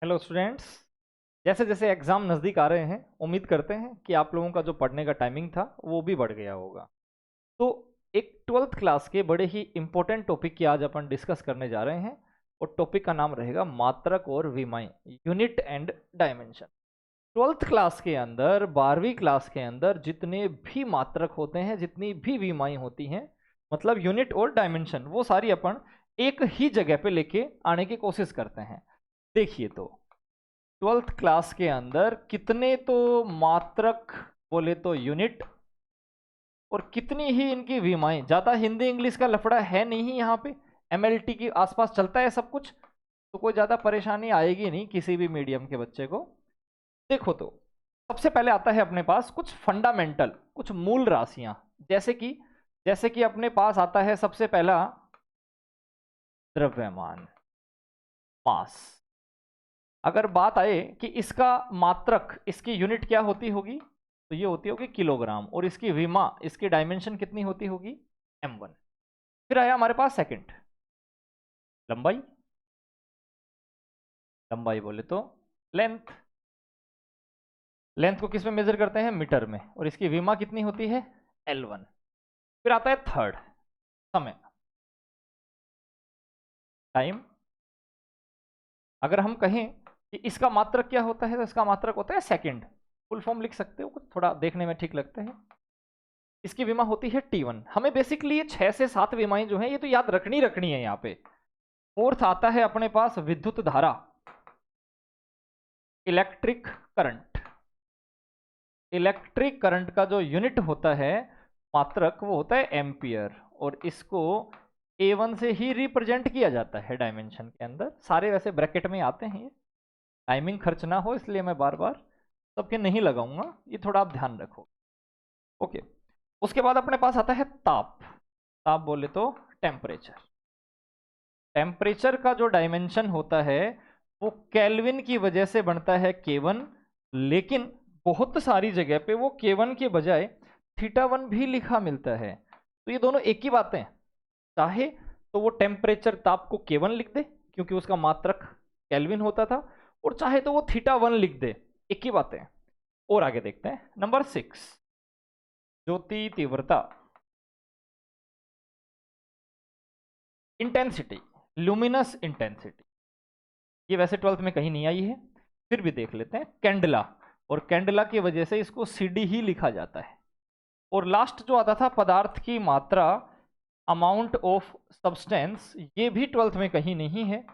Hello students. जैसे जैसे exam नज़दीक आ रहे हैं, उम्मीद करते हैं कि आप लोगों का जो पढ़ने का टाइमिंग था वो भी बढ़ गया होगा। तो एक 12th क्लास के बड़े ही इम्पोर्टेंट टॉपिक की आज अपन डिस्कस करने जा रहे हैं और टॉपिक का नाम रहेगा मात्रक और विमाएं, unit and dimension. 12th class के अंदर, 12वीं क्लास के अंदर जितने भी मात्रक होते हैं, जितनी भी विमाएं होती हैं, मतलब यूनिट और डायमेंशन, वो सारी अपन एक ही जगह पे लेके आने की कोशिश करते हैं। देखिए, तो 12th क्लास के अंदर कितने तो मात्रक बोले तो यूनिट और कितनी ही इनकी विमाएं। ज्यादा हिंदी इंग्लिश का लफड़ा है नहीं यहाँ पे, एमएलटी के आसपास चलता है सब कुछ, तो कोई ज्यादा परेशानी आएगी नहीं किसी भी मीडियम के बच्चे को। देखो, तो सबसे पहले आता है अपने पास कुछ फंडामेंटल, कुछ मूल राशियां, जैसे कि अपने पास आता है सबसे पहला द्रव्यमान, मास। अगर बात आए कि इसका मात्रक, इसकी यूनिट क्या होती होगी, तो ये होती होगी किलोग्राम, और इसकी विमा, इसकी डायमेंशन कितनी होती होगी, m1। फिर आया हमारे पास सेकंड, लंबाई। लंबाई बोले तो लेंथ। लेंथ को किस में मेजर करते हैं, मीटर में, और इसकी विमा कितनी होती है, L1। फिर आता है थर्ड, समय, टाइम। अगर हम कहें कि इसका मात्रक क्या होता है, तो इसका मात्रक होता है सेकंड। फुल फॉर्म लिख सकते हो, कुछ थोड़ा देखने में ठीक लगते हैं। इसकी विमा होती है T1। हमें बेसिकली ये 6 से 7 विमाएं जो हैं ये तो याद रखनी है यहाँ पे। फोर्थ आता है अपने पास विद्युत धारा, इलेक्ट्रिक करंट। इलेक्ट्रिक करंट का जो यूनिट होता है, मात्रक, वो होता है एम्पियर, और इसको A1 से ही रिप्रेजेंट किया जाता है डायमेंशन के अंदर। सारे वैसे ब्रैकेट में आते हैं, टाइमिंग खर्च ना हो इसलिए मैं बार बार सबके नहीं लगाऊंगा, ये थोड़ा आप ध्यान रखो। ओके। उसके बाद अपने पास आता है ताप। ताप बोले तो टेम्परेचर। टेम्परेचर का जो डायमेंशन होता है वो केल्विन की वजह से बनता है K1, लेकिन बहुत सारी जगह पे वो K1 के बजाय θ1 भी लिखा मिलता है। तो ये दोनों एक ही बातें हैं। चाहे तो वो टेम्परेचर ताप को K1 लिख दे क्योंकि उसका मात्रक केल्विन होता था, और चाहे तो वो θ1 लिख दे, एक ही बातें हैं। और आगे देखते हैं नंबर 6, ज्योति तीव्रता, इंटेंसिटी, लुमिनस इंटेंसिटी। ये वैसे 12th में कहीं नहीं आई है, फिर भी देख लेते हैं। कैंडला, और कैंडला की वजह से इसको CD ही लिखा जाता है। और लास्ट जो आता था पदार्थ की मात्रा, अमाउंट ऑफ सब्सटेंस, ये भी 12th में कहीं नहीं है।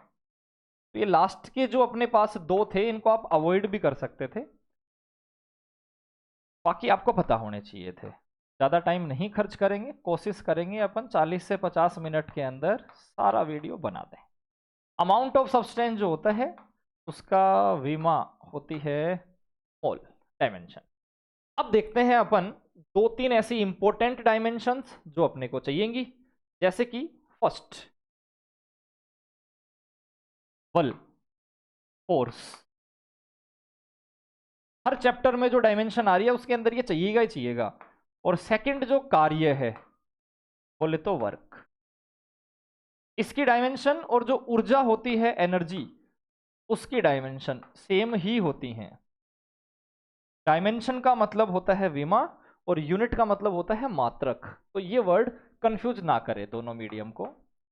तो ये लास्ट के जो अपने पास दो थे इनको आप अवॉइड भी कर सकते थे, बाकी आपको पता होने चाहिए थे। ज़्यादा टाइम नहीं खर्च करेंगे, कोशिश करेंगे अपन 40 से 50 मिनट के अंदर सारा वीडियो बना दें। अमाउंट ऑफ सब्सटेंस जो होता है उसका विमा होती है मोल, डायमेंशन। अब देखते हैं अपन दो तीन ऐसी इंपॉर्टेंट डायमेंशंस जो अपने को चाहिएंगी, जैसे कि फर्स्ट, बल, फोर्स। हर चैप्टर में जो डायमेंशन आ रही है उसके अंदर ये चाहिएगा ही चाहिएगा। और सेकंड जो कार्य है बोले तो वर्क। इसकी डायमेंशन और जो ऊर्जा होती है, एनर्जी, उसकी डायमेंशन सेम ही होती हैं। डायमेंशन का मतलब होता है विमा और यूनिट का मतलब होता है मात्रक, तो ये वर्ड कंफ्यूज ना करे दोनों मीडियम को।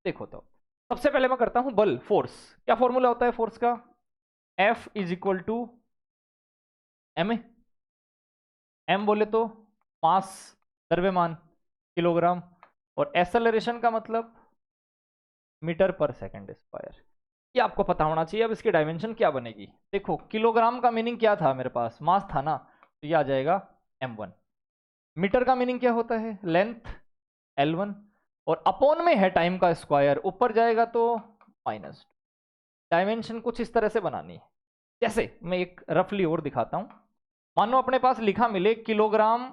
देखो, तो सबसे पहले मैं करता हूं बल, फोर्स। क्या फॉर्मूला होता है फोर्स का, F is equal to M. M बोले तो मास, द्रव्यमान, किलोग्राम, और एक्सेलरेशन का मतलब मीटर पर सेकंड स्क्वायर। ये आपको पता होना चाहिए। अब इसकी डायमेंशन क्या बनेगी, देखो, किलोग्राम का मीनिंग क्या था, मेरे पास मास था ना, तो ये आ जाएगा m1। मीटर का मीनिंग क्या होता है, लेंथ, L1, और अपॉन में है टाइम का स्क्वायर, ऊपर जाएगा तो माइनस। डायमेंशन कुछ इस तरह से बनानी है। जैसे मैं एक रफली और दिखाता हूं। मानो अपने पास लिखा मिले किलोग्राम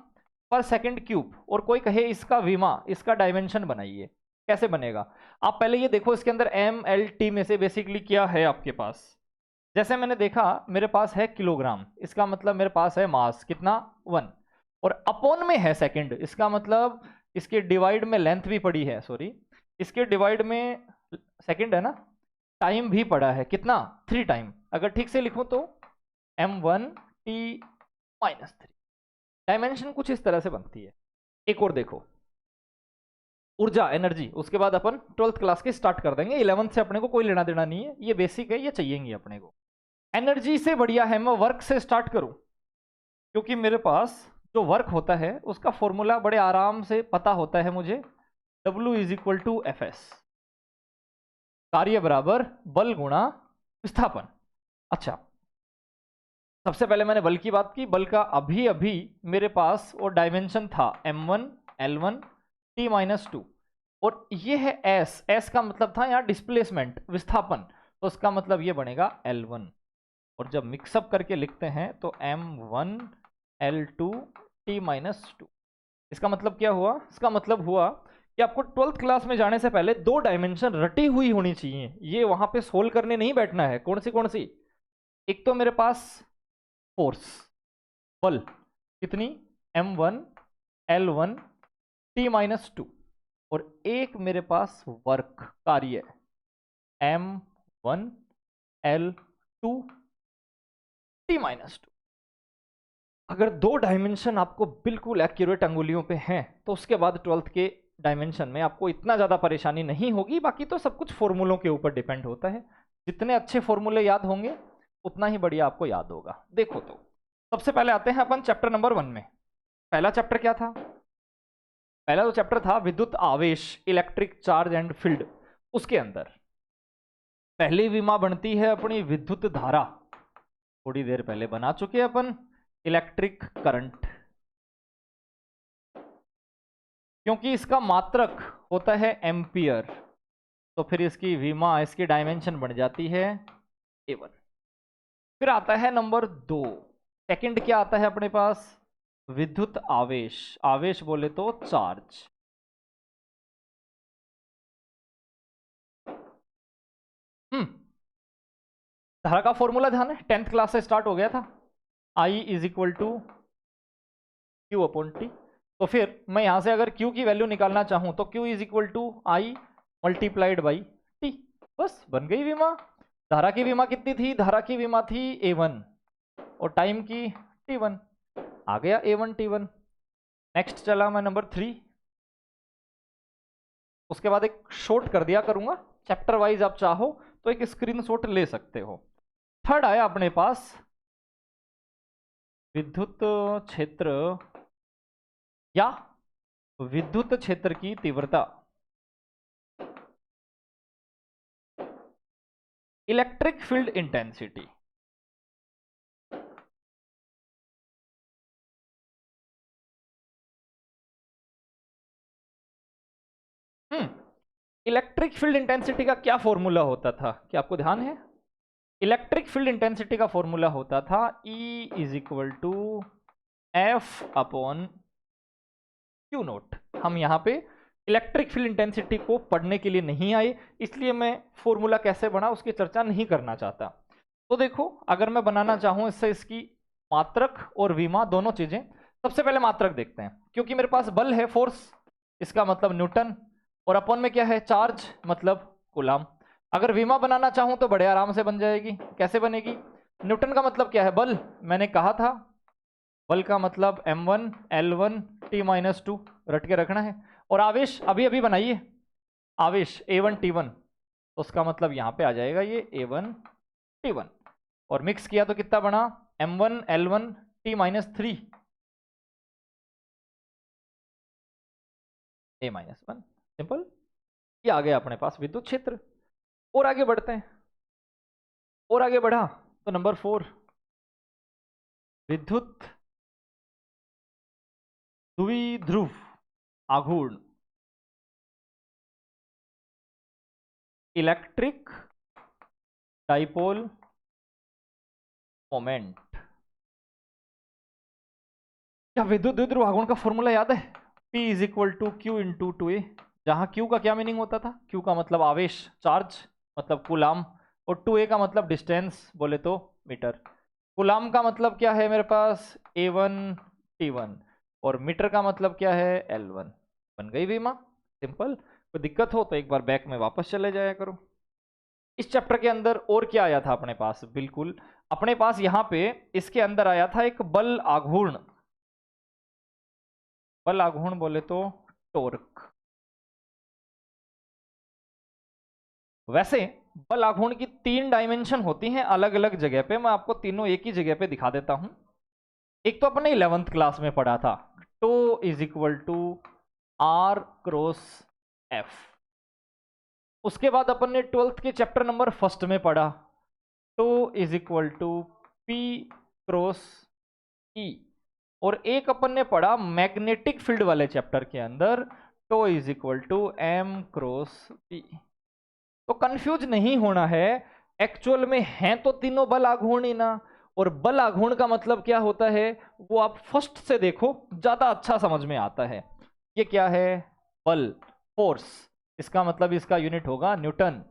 पर सेकंड क्यूब, और कोई कहे इसका विमा, इसका डायमेंशन बनाइए। कैसे बनेगा, आप पहले ये देखो इसके अंदर MLT में से बेसिकली क्या है आपके पास। जैसे मैंने देखा मेरे पास है किलोग्राम, इसका मतलब मेरे पास है मास कितना, 1, और अपॉन में है सेकंड, इसका मतलब इसके डिवाइड में लेंथ भी पड़ी है, सॉरी, इसके डिवाइड में सेकंड है ना, टाइम भी पड़ा है कितना, 3 टाइम। अगर ठीक से लिखूं तो m1t-3। डायमेंशन कुछ इस तरह से बनती है। एक और देखो, ऊर्जा एनर्जी, उसके बाद अपन 12th क्लास के स्टार्ट कर देंगे, 11th से अपने को कोई लेना देना नहीं है, ये बेसिक है, ये चाहिएंगी अपने को। एनर्जी से बढ़िया है मैं वर्क से स्टार्ट करूं, क्योंकि मेरे पास जो वर्क होता है उसका फॉर्मूला बड़े आराम से पता होता है मुझे, W is equal to Fs, कार्य बराबर बल गुणा विस्थापन। अच्छा, सबसे पहले मैंने बल की बात की, बल का अभी अभी मेरे पास वो डायमेंशन था m1 l1 t-2, और ये है s का मतलब था यहाँ डिस्प्लेसमेंट, विस्थापन, तो उसका मतलब ये बनेगा l1, और जब मिक्सअप करके लिखते हैं तो m1 l2 t-2। इसका मतलब क्या हुआ? इसका मतलब हुआ कि आपको 12th क्लास में जाने से पहले दो डायमेंशन रटी हुई होनी चाहिए, ये वहां पे सोल्व करने नहीं बैठना है। कौन सी? एक तो मेरे पास फोर्स, बल कितनी, m1 l1 t-2, और एक मेरे पास वर्क, कार्य, m1 l2 t-2। अगर दो डायमेंशन आपको बिल्कुल एक्यूरेट अंगुलियों पे हैं तो उसके बाद 12th के डायमेंशन में आपको इतना ज़्यादा परेशानी नहीं होगी। बाकी तो सब कुछ फॉर्मूलों के ऊपर डिपेंड होता है, जितने अच्छे फॉर्मूले याद होंगे उतना ही बढ़िया आपको याद होगा। देखो तो सबसे पहले आते हैं अपन चैप्टर नंबर 1 में। पहला चैप्टर क्या था? पहला जो चैप्टर था विद्युत आवेश, इलेक्ट्रिक चार्ज एंड फील्ड, उसके अंदर पहली विमा बनती है अपनी विद्युत धारा, थोड़ी देर पहले बना चुके हैं अपन इलेक्ट्रिक करंट, क्योंकि इसका मात्रक होता है एम्पियर, तो फिर इसकी विमा, इसकी डायमेंशन बन जाती है A1। फिर आता है नंबर 2, सेकंड क्या आता है अपने पास? विद्युत आवेश, आवेश बोले तो चार्ज। धारा का फॉर्मूला ध्यान है, 10th क्लास से स्टार्ट हो गया था, I is equal to Q upon T. तो फिर मैं यहां से अगर Q की वैल्यू निकालना चाहूं तो Q is equal to I multiplied by T, बस बन गई विमा। धारा की विमा कितनी थी? धारा की विमा थी A1, और टाइम की T1, आ गया A1 T1। नेक्स्ट चला मैं नंबर 3, उसके बाद एक शॉर्ट कर दिया करूंगा, चैप्टर वाइज आप चाहो तो एक स्क्रीनशॉट ले सकते हो। थर्ड आया अपने पास विद्युत क्षेत्र या विद्युत क्षेत्र की तीव्रता, electric field intensity. Electric field intensity का क्या फॉर्मूला होता था, क्या आपको ध्यान है? इलेक्ट्रिक फील्ड इंटेंसिटी का फॉर्मूला होता था E is equal to F upon Q naught. हम यहाँ पे इलेक्ट्रिक फील्ड इंटेंसिटी को पढ़ने के लिए नहीं आए, इसलिए मैं फॉर्मूला कैसे बना उसकी चर्चा नहीं करना चाहता। तो देखो, अगर मैं बनाना चाहूं इससे इसकी मात्रक और विमा दोनों चीजें, सबसे पहले मात्रक देखते हैं, क्योंकि मेरे पास बल है फोर्स, इसका मतलब न्यूटन, और अपॉन में क्या है? चार्ज, मतलब कूलाम। अगर विमा बनाना चाहूं तो बड़े आराम से बन जाएगी। कैसे बनेगी? न्यूटन का मतलब क्या है? बल, मैंने कहा था बल का मतलब m1 l1 t-2, रट के रखना है। और आवेश अभी अभी बनाइए, आवेश A1 T1, तो उसका मतलब यहाँ पे आ जाएगा ये A1 T1, और मिक्स किया तो कितना बना? m1 l1 t-3 A-1। Simple, ये आ गया अपने पास विद्युत क्षेत्र। और आगे बढ़ते हैं, और आगे बढ़ा तो नंबर 4, विद्युत द्विध्रुव आघूर्ण, इलेक्ट्रिक डाइपोल मोमेंट। क्या विद्युत द्विध्रुव आघूर्ण का फॉर्मूला याद है? P is equal to Q into two A, जहां Q का क्या मीनिंग होता था? Q का मतलब आवेश, चार्ज मतलब कूलाम, और 2A का मतलब डिस्टेंस बोले तो मीटर। कूलाम का मतलब क्या है मेरे पास? A1 T1, और मीटर का मतलब क्या है? L1। बन गई विमा, सिंपल। कोई दिक्कत हो तो एक बार बैक में वापस चले जाया करो। इस चैप्टर के अंदर और क्या आया था अपने पास? बिल्कुल अपने पास यहां पे इसके अंदर आया था एक बल आघूर्ण। बल आघूर्ण बोले तो टॉर्क। वैसे बल आघूर्ण की 3 डायमेंशन होती हैं अलग अलग जगह पे, मैं आपको तीनों एक ही जगह पे दिखा देता हूं। एक तो अपने 11th क्लास में पढ़ा था, tau is equal to R cross F. उसके बाद अपन ने 12th के चैप्टर नंबर 1 में पढ़ा, tau is equal to P cross E. और एक अपन ने पढ़ा मैग्नेटिक फील्ड वाले चैप्टर के अंदर, tau is equal to M cross P. तो कंफ्यूज नहीं होना है, एक्चुअल में हैं तो तीनों बल आघूर्ण ही ना। और बल आघूर्ण का मतलब क्या होता है वो आप फर्स्ट से देखो, ज्यादा अच्छा समझ में आता है। ये क्या है? बल, फोर्स, इसका मतलब इसका यूनिट होगा न्यूटन।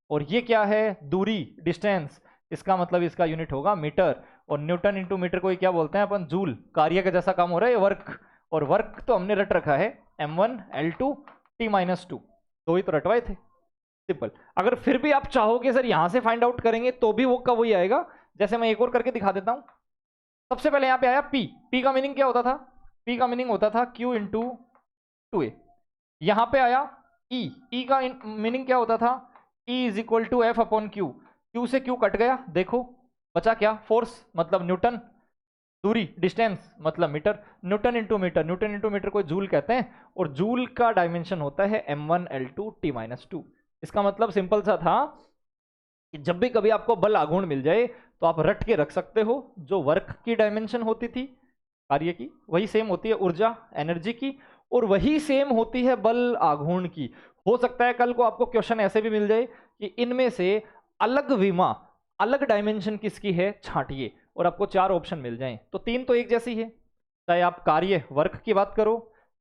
और ये क्या है? दूरी, डिस्टेंस, इसका मतलब इसका यूनिट होगा मीटर। और न्यूटन इंटू मीटर को क्या बोलते हैं अपन? जूल। कार्य का जैसा काम हो रहा है ये वर्क, और वर्क तो हमने रट रखा है m1 l2 t-2, दो ही तो रटवाए थे। सिंपल। अगर फिर भी आप चाहोगे सर यहां से फाइंड आउट करेंगे तो भी वो का वही आएगा। जैसे मैं एक और करके दिखा देता हूं। सबसे पहले यहां पे आया P। P का मीनिंग क्या होता था? P का मीनिंग होता था Q इंटू 2A। यहां पे आया E। E का मीनिंग क्या होता था? E is equal to F upon Q. Q से क्यू कट गया, देखो बचा क्या? फोर्स मतलब न्यूटन, दूरी डिस्टेंस मतलब metre. Newton into metre, newton into metre को जूल कहते हैं, और जूल का डायमेंशन होता है m1 l2 t-2। इसका मतलब सिंपल सा था कि जब भी कभी आपको बल आघूर्ण मिल जाए तो आप रट के रख सकते हो। जो वर्क की डायमेंशन होती थी कार्य की, वही सेम होती है ऊर्जा एनर्जी की, और वही सेम होती है बल आघूर्ण की। हो सकता है कल को आपको क्वेश्चन ऐसे भी मिल जाए कि इनमें से अलग विमा, अलग डायमेंशन किसकी है, छांटिए, और आपको 4 ऑप्शन मिल जाएं। तो 3 तो एक जैसी है, चाहे आप कार्य वर्क की बात करो,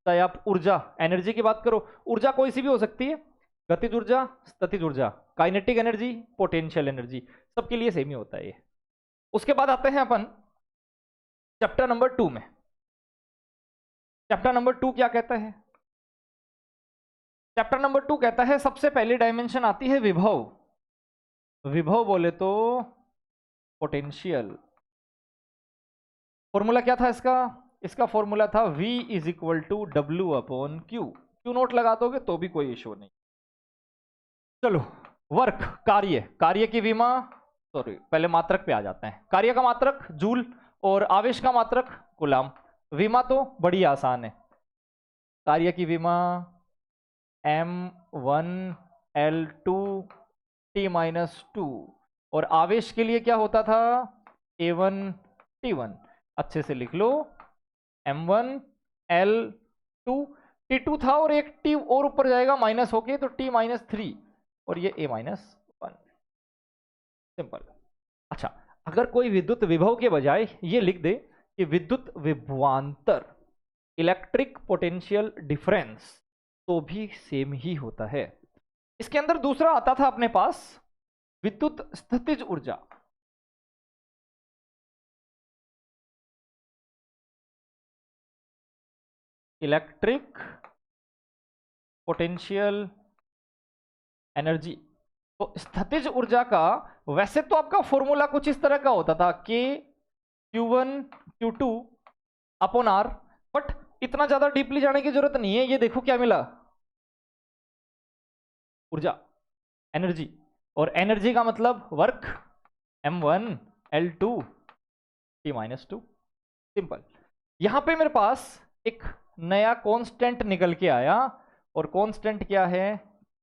चाहे आप ऊर्जा एनर्जी की बात करो। ऊर्जा कोई सी भी हो सकती है, गतिज ऊर्जा, स्थितिज ऊर्जा, काइनेटिक एनर्जी, पोटेंशियल एनर्जी, सबके लिए सेम ही होता है ये। उसके बाद आते हैं अपन चैप्टर नंबर 2 में। चैप्टर नंबर 2 क्या कहता है? चैप्टर नंबर 2 कहता है सबसे पहली डायमेंशन आती है विभव। विभव बोले तो पोटेंशियल। फॉर्मूला क्या था इसका? इसका फॉर्मूला था V is equal to W upon Q. Q naught लगा दोगे तो भी कोई इश्यू नहीं। चलो, वर्क, कार्य, कार्य की विमा, सॉरी पहले मात्रक पे आ जाते हैं। कार्य का मात्रक जूल, और आवेश का मात्रक कूलाम। विमा तो बड़ी आसान है, कार्य की विमा m1 l2 t-2, और आवेश के लिए क्या होता था? a1 t1। अच्छे से लिख लो, m1 l2 t2 था, और एक t और ऊपर जाएगा माइनस होके तो t-3, और ये a-1। सिंपल। अच्छा, अगर कोई विद्युत विभव के बजाय ये लिख दे कि विद्युत विभवांतर, इलेक्ट्रिक पोटेंशियल डिफरेंस, तो भी सेम ही होता है। इसके अंदर दूसरा आता था अपने पास विद्युत स्थितिज ऊर्जा। Electric potential energy. तो स्थितिज ऊर्जा का वैसे तो आपका फॉर्मूला कुछ इस तरह का होता था, K Q1 Q2 upon R, but इतना ज्यादा डीपली जाने की जरूरत नहीं है। ये देखो क्या मिला, ऊर्जा, एनर्जी, और एनर्जी का मतलब work, m1 l2 t-2। Simple. यहां पे मेरे पास एक नया कांस्टेंट निकल के आया, और कांस्टेंट क्या है?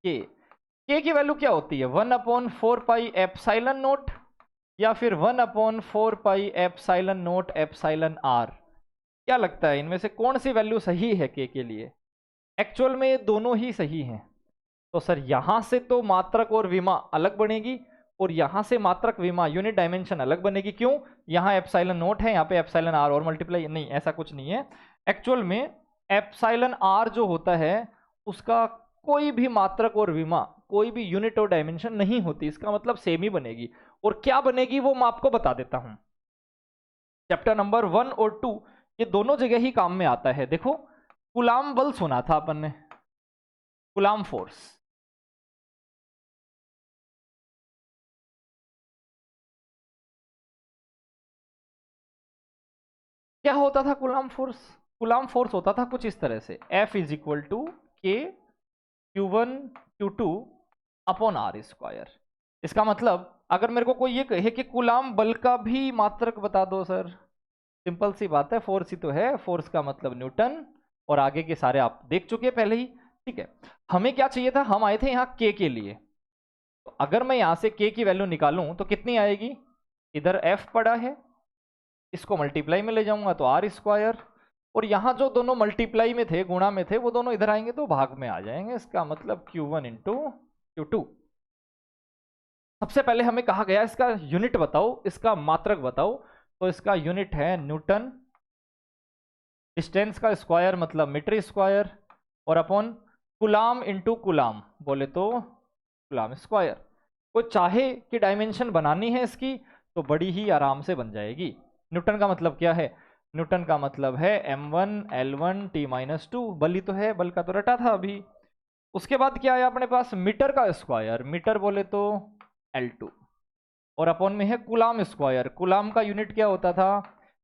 K। K की वैल्यू क्या होती है? 1/4 पाई एप्सिलॉन नोट, या फिर 1/4 pi epsilon note epsilon R। क्या लगता है इनमें से कौन सी वैल्यू सही है K के लिए? एक्चुअल में ये दोनों ही सही हैं। तो सर यहां से तो मात्रक और विमा अलग बनेगी, और यहां से मात्रक विमा यूनिट डायमेंशन अलग बनेगी। क्यों? यहां एप्सिलॉन नोट है, यहां पे एप्सिलॉन R और मल्टीप्लाई नहीं, ऐसा कुछ नहीं है। एक्चुअल में एप्सिलॉन R जो होता है उसका कोई भी मात्रक और विमा, कोई भी यूनिट और डायमेंशन नहीं होती। इसका मतलब सेम ही बनेगी। और क्या बनेगी वो मैं आपको बता देता हूं। चैप्टर नंबर 1 और 2 ये दोनों जगह ही काम में आता है। देखो, कूलाम बल सुना था अपन ने, कूलाम फोर्स। क्या होता था कूलाम फोर्स? कूलाम फोर्स होता था कुछ इस तरह से, F इज इक्वल टू के Q1 Q2 upon R square. इसका मतलब अगर मेरे को कोई ये कहे कि कूलाम बल का भी मात्रक बता दो सर, सिंपल सी बात है, फोर्स ही तो है, फोर्स का मतलब न्यूटन, और आगे के सारे आप देख चुके हैं पहले ही। ठीक है, हमें क्या चाहिए था, हम आए थे यहाँ के लिए। तो अगर मैं यहाँ से के की वैल्यू निकालूं तो कितनी आएगी? इधर F पड़ा है, इसको मल्टीप्लाई में ले जाऊंगा तो आर स्क्वायर, और यहाँ जो दोनों मल्टीप्लाई में थे, गुणा में थे, वो दोनों इधर आएंगे तो भाग में आ जाएंगे। इसका मतलब Q1 इंटू Q2। सबसे पहले हमें कहा गया इसका यूनिट बताओ, इसका मात्रक बताओ, तो इसका यूनिट है न्यूटन, डिस्टेंस का स्क्वायर मतलब मीटर स्क्वायर, और अपॉन कूलाम इंटू कूलाम बोले तो कूलाम स्क्वायर। कोई चाहे कि डायमेंशन बनानी है इसकी तो बड़ी ही आराम से बन जाएगी। न्यूटन का मतलब क्या है? न्यूटन का मतलब है m1 l1 t-2, बल ही तो है, बल का तो रटा था अभी। उसके बाद क्या आया अपने पास? मीटर का स्क्वायर, मीटर बोले तो L2, और अपॉन में है कूलाम स्क्वायर। कूलाम का यूनिट क्या होता था?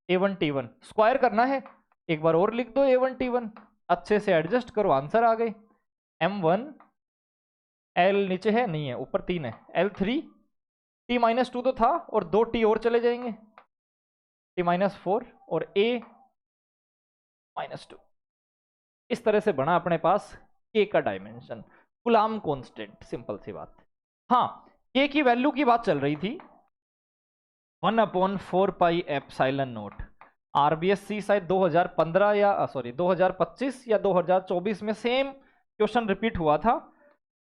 A1 T1। स्क्वायर करना है, एक बार और लिख दो A1 T1, अच्छे से एडजस्ट करो, आंसर आ गए। m1 L नीचे है, नहीं है, ऊपर 3 है, L3 t-2 तो था, और 2 t और चले जाएंगे, t-4 और A-2। इस तरह से बना अपने पास k का डायमेंशन, कूलाम कांस्टेंट, सिंपल सी बात। हाँ, k की वैल्यू की बात चल रही थी, 1/4 पाई एप्सिलॉन नोट। RBSC शायद 2015 या 2025 या 2024 में सेम क्वेश्चन रिपीट हुआ था,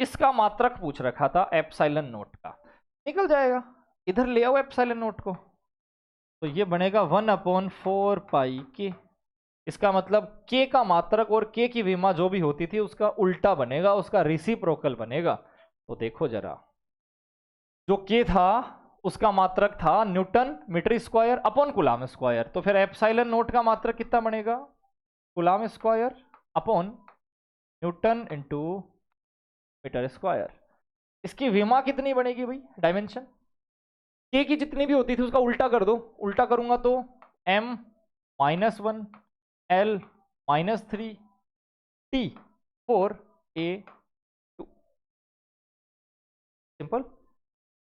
इसका मात्रक पूछ रखा था एप्सिलॉन नोट का। निकल जाएगा, इधर ले आओ एप्सिलॉन नोट को, तो ये बनेगा 1/4 पाई के। इसका मतलब के का मात्रक और के की विमा जो भी होती थी उसका उल्टा बनेगा, उसका रेसिप्रोकल बनेगा। तो देखो जरा, जो के था उसका मात्रक था newton metre square upon coulomb square, तो फिर एप्सिलॉन नोट का मात्रक कितना बनेगा? Coulomb square upon newton into metre square. इसकी विमा कितनी बनेगी भाई? डायमेंशन के की जितनी भी होती थी उसका उल्टा कर दो, उल्टा करूंगा तो m-1 L-3 T-4 A-2। Simple.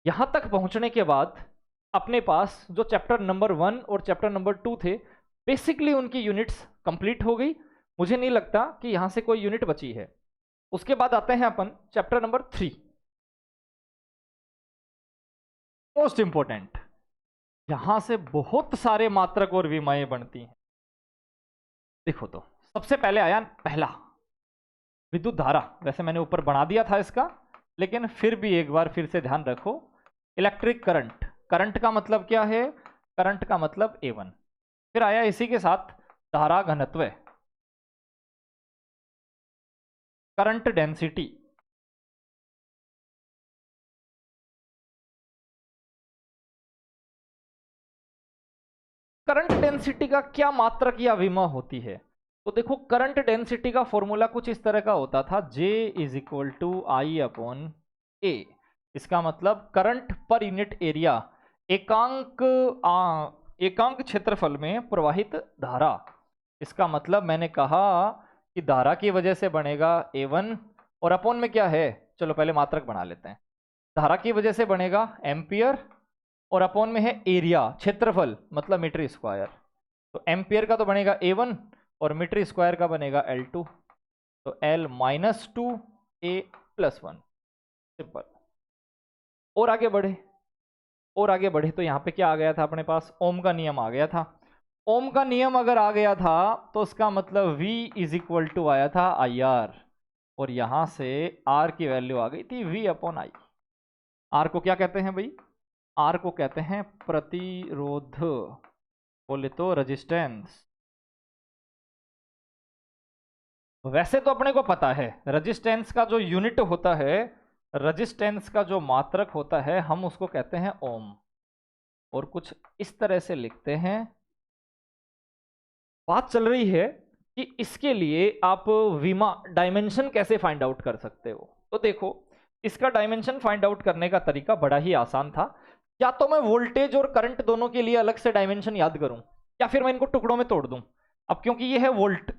यहां तक पहुंचने के बाद अपने पास जो चैप्टर नंबर 1 और चैप्टर नंबर 2 थे, बेसिकली उनकी यूनिट्स कंप्लीट हो गई। मुझे नहीं लगता कि यहां से कोई यूनिट बची है। उसके बाद आते हैं अपन चैप्टर नंबर 3, मोस्ट इंपॉर्टेंट। यहां से बहुत सारे मात्रक और विमाएं बनती हैं। देखो तो सबसे पहले आया पहला, विद्युत धारा। वैसे मैंने ऊपर बना दिया था इसका, लेकिन फिर भी एक बार फिर से ध्यान रखो, इलेक्ट्रिक करंट। करंट का मतलब क्या है? करंट का मतलब A1। फिर आया इसी के साथ धारा घनत्व, करंट डेंसिटी, करंट डेंसिटी का क्या मात्रक या विमा होती है? तो देखो, करंट डेंसिटी का फॉर्मूला कुछ इस तरह का होता था, J is equal to I upon A. इसका मतलब करंट पर यूनिट एरिया, एकांक क्षेत्रफल में प्रवाहित धारा। इसका मतलब मैंने कहा कि धारा की वजह से बनेगा A1, और अपॉन में क्या है, चलो पहले मात्रक बना लेते हैं। धारा की वजह से बनेगा एम्पियर, और अपॉन में है एरिया, क्षेत्रफल मतलब मीटर स्क्वायर। तो एम्पियर का तो बनेगा A1 और मीटर स्क्वायर का बनेगा L2, तो L-2 A+1। सिंपल। और आगे बढ़े, और आगे बढ़े तो यहाँ पे क्या आ गया था अपने पास? ओम का नियम आ गया था। ओम का नियम अगर आ गया था तो उसका मतलब V इज इक्वल टू आया था IR, और यहां से R की वैल्यू आ गई थी V/I। R को क्या कहते हैं भाई? R को कहते हैं प्रतिरोध, बोले तो रेजिस्टेंस। वैसे तो अपने को पता है रेजिस्टेंस का जो यूनिट होता है, रेजिस्टेंस का जो मात्रक होता है, हम उसको कहते हैं ओम। और कुछ इस तरह से लिखते हैं। बात चल रही है कि इसके लिए आप विमा डायमेंशन कैसे फाइंड आउट कर सकते हो। तो देखो, इसका डायमेंशन फाइंड आउट करने का तरीका बड़ा ही आसान था। या तो मैं वोल्टेज और करंट दोनों के लिए अलग से डायमेंशन याद करूं, या फिर मैं इनको टुकड़ों में तोड़ दूं। अब क्योंकि ये है वोल्ट,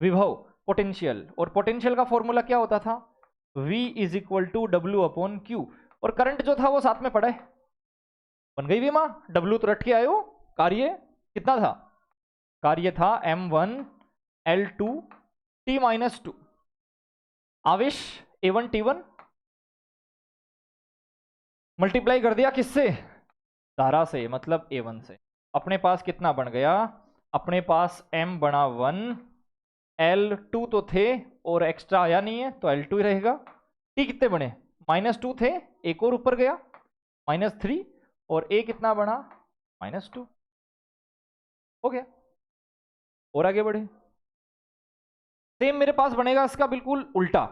विभव, पोटेंशियल, और पोटेंशियल का फॉर्मूला क्या होता था, V is equal to W upon Q, और करंट जो था वो साथ में पड़ा है, बन गई विमा। W तो रट के आयो, कार्य कितना था, कार्य था M1 L2 T-2, आवेश A1 T1, मल्टीप्लाई कर दिया किससे, धारा से, मतलब A1 से। अपने पास कितना बन गया, अपने पास M बना 1, L2 तो थे और एक्स्ट्रा आया नहीं है तो L2 ही रहेगा। T कितने बने, -2 थे, एक और ऊपर गया -3, और A कितना बना -2, हो गया। और आगे बढ़े, सेम मेरे पास बनेगा इसका बिल्कुल उल्टा।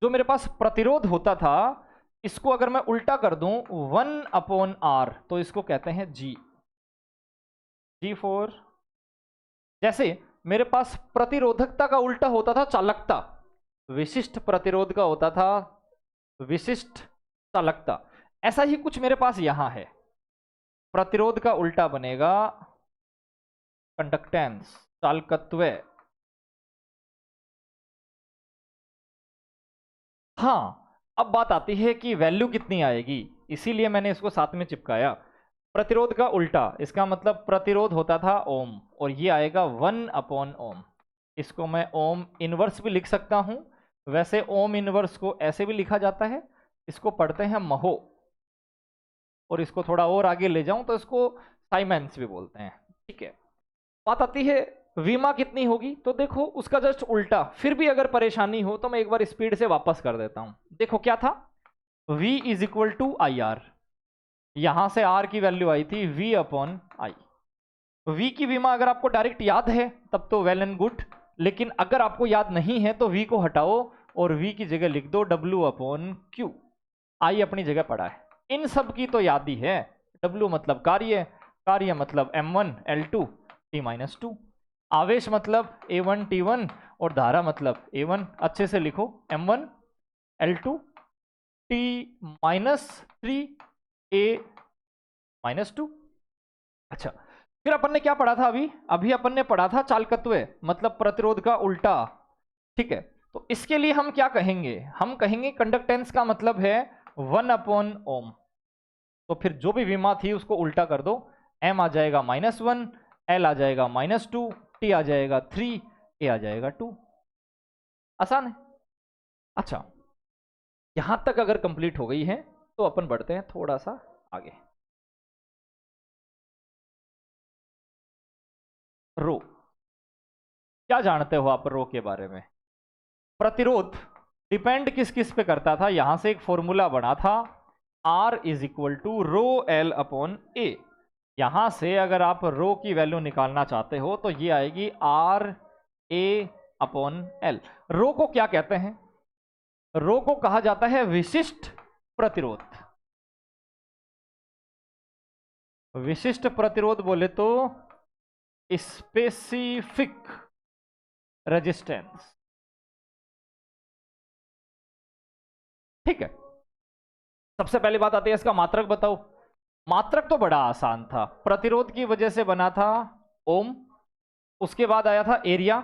जो मेरे पास प्रतिरोध होता था, इसको अगर मैं उल्टा कर दूं 1/R, तो इसको कहते हैं G4। जैसे मेरे पास प्रतिरोधकता का उल्टा होता था चालकता, विशिष्ट प्रतिरोध का होता था विशिष्ट चालकता, ऐसा ही कुछ मेरे पास यहां है। प्रतिरोध का उल्टा बनेगा कंडक्टेंस, चालकत्व। हाँ, अब बात आती है कि वैल्यू कितनी आएगी, इसीलिए मैंने इसको साथ में चिपकाया। प्रतिरोध का उल्टा, इसका मतलब प्रतिरोध होता था ओम, और ये आएगा 1/ओम। इसको मैं ओम इनवर्स भी लिख सकता हूं, वैसे ओम इनवर्स को ऐसे भी लिखा जाता है, इसको पढ़ते हैं महो, और इसको थोड़ा और आगे ले जाऊं तो इसको साइमेंस भी बोलते हैं। ठीक है, बात आती है वीमा कितनी होगी, तो देखो उसका जस्ट उल्टा। फिर भी अगर परेशानी हो तो मैं एक बार स्पीड से वापस कर देता हूं। देखो क्या था, V is equal to IR, यहां से R की वैल्यू आई थी V/I। V की वीमा अगर आपको डायरेक्ट याद है तब तो वेल एंड गुड, लेकिन अगर आपको याद नहीं है तो V को हटाओ और V की जगह लिख दो W/Q। I अपनी जगह पड़ा है, इन सब की तो याद ही है। W मतलब कार्य, कार्य मतलब M1 L2 T-2, आवेश मतलब A1 T1, और धारा मतलब A1। अच्छे से लिखो, M1 L2 T-3 A-2। अच्छा, फिर अपन ने क्या पढ़ा था, अभी अपन ने पढ़ा था चालकत्व, मतलब प्रतिरोध का उल्टा। ठीक है, तो इसके लिए हम क्या कहेंगे, हम कहेंगे कंडक्टेंस का मतलब है 1/ओम। तो फिर जो भी विमा थी उसको उल्टा कर दो, M आ जाएगा -1, L आ जाएगा -2, T आ जाएगा 3, A आ जाएगा 2। आसान है। अच्छा, यहां तक अगर कंप्लीट हो गई है तो अपन बढ़ते हैं थोड़ा सा आगे। रो, क्या जानते हो आप रो के बारे में। प्रतिरोध डिपेंड किस किस पे करता था, यहां से एक फॉर्मूला बना था, R is equal to ρL/A। यहां से अगर आप रो की वैल्यू निकालना चाहते हो तो ये आएगी RA/L। रो को क्या कहते हैं, रो को कहा जाता है विशिष्ट प्रतिरोध। विशिष्ट प्रतिरोध बोले तो स्पेसिफिक रेजिस्टेंस। ठीक है, सबसे पहली बात आती है इसका मात्रक बताओ। मात्रक तो बड़ा आसान था, प्रतिरोध की वजह से बना था ओम, उसके बाद आया था एरिया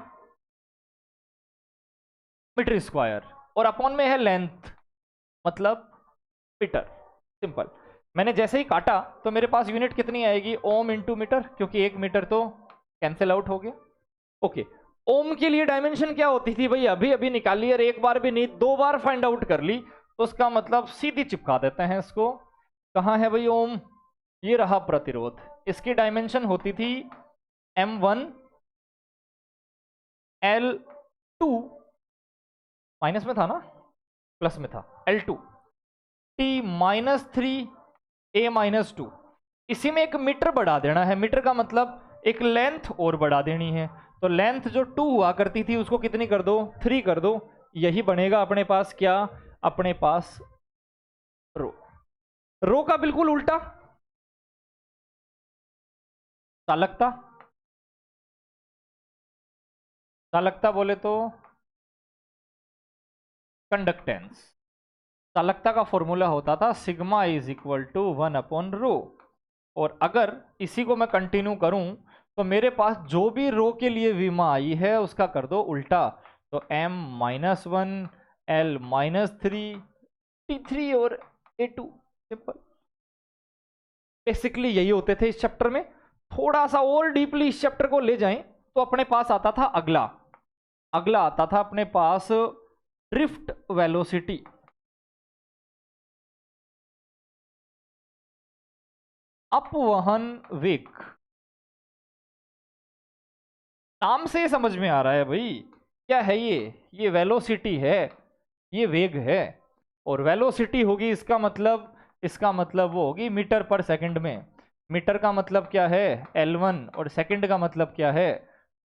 मीटर स्क्वायर, और अपॉन में है लेंथ मतलब मीटर। सिंपल, मैंने जैसे ही काटा तो मेरे पास यूनिट कितनी आएगी, ओम इंटू मीटर, क्योंकि 1 मीटर तो कैंसिल आउट हो गया। ओके, ओम के लिए डायमेंशन क्या होती थी भाई, अभी अभी निकाली, और एक बार भी नहीं 2 बार फाइंड आउट कर ली, तो उसका मतलब सीधी चिपका देते हैं इसको। कहां है भाई ओम, ये रहा प्रतिरोध, इसकी डायमेंशन होती थी M1 L2, माइनस में था ना, प्लस में था, L2 T-3 A-2। इसी में एक मीटर बढ़ा देना है, मीटर का मतलब एक लेंथ और बढ़ा देनी है, तो लेंथ जो 2 हुआ करती थी उसको कितनी कर दो, 3 कर दो। यही बनेगा अपने पास क्या, अपने पास रो। रो का बिल्कुल उल्टा चालकता, चालकता बोले तो कंडक्टेंस। चालकता का फॉर्मूला होता था सिग्मा इज इक्वल टू 1/रो, और अगर इसी को मैं कंटिन्यू करूं तो मेरे पास जो भी रो के लिए विमा आई है उसका कर दो उल्टा, तो m-1 l-3 t3 और a2, सिंपल। बेसिकली यही होते थे इस चैप्टर में। थोड़ा सा और डीपली इस चैप्टर को ले जाएं तो अपने पास आता था अगला आता था अपने पास ड्रिफ्ट वेलोसिटी। अपवहन वेग, नाम से समझ में आ रहा है भाई क्या है ये वेलोसिटी है, ये वेग है। और वेलोसिटी होगी इसका मतलब वो होगी मीटर पर सेकंड में। मीटर का मतलब क्या है L1 और सेकंड का मतलब क्या है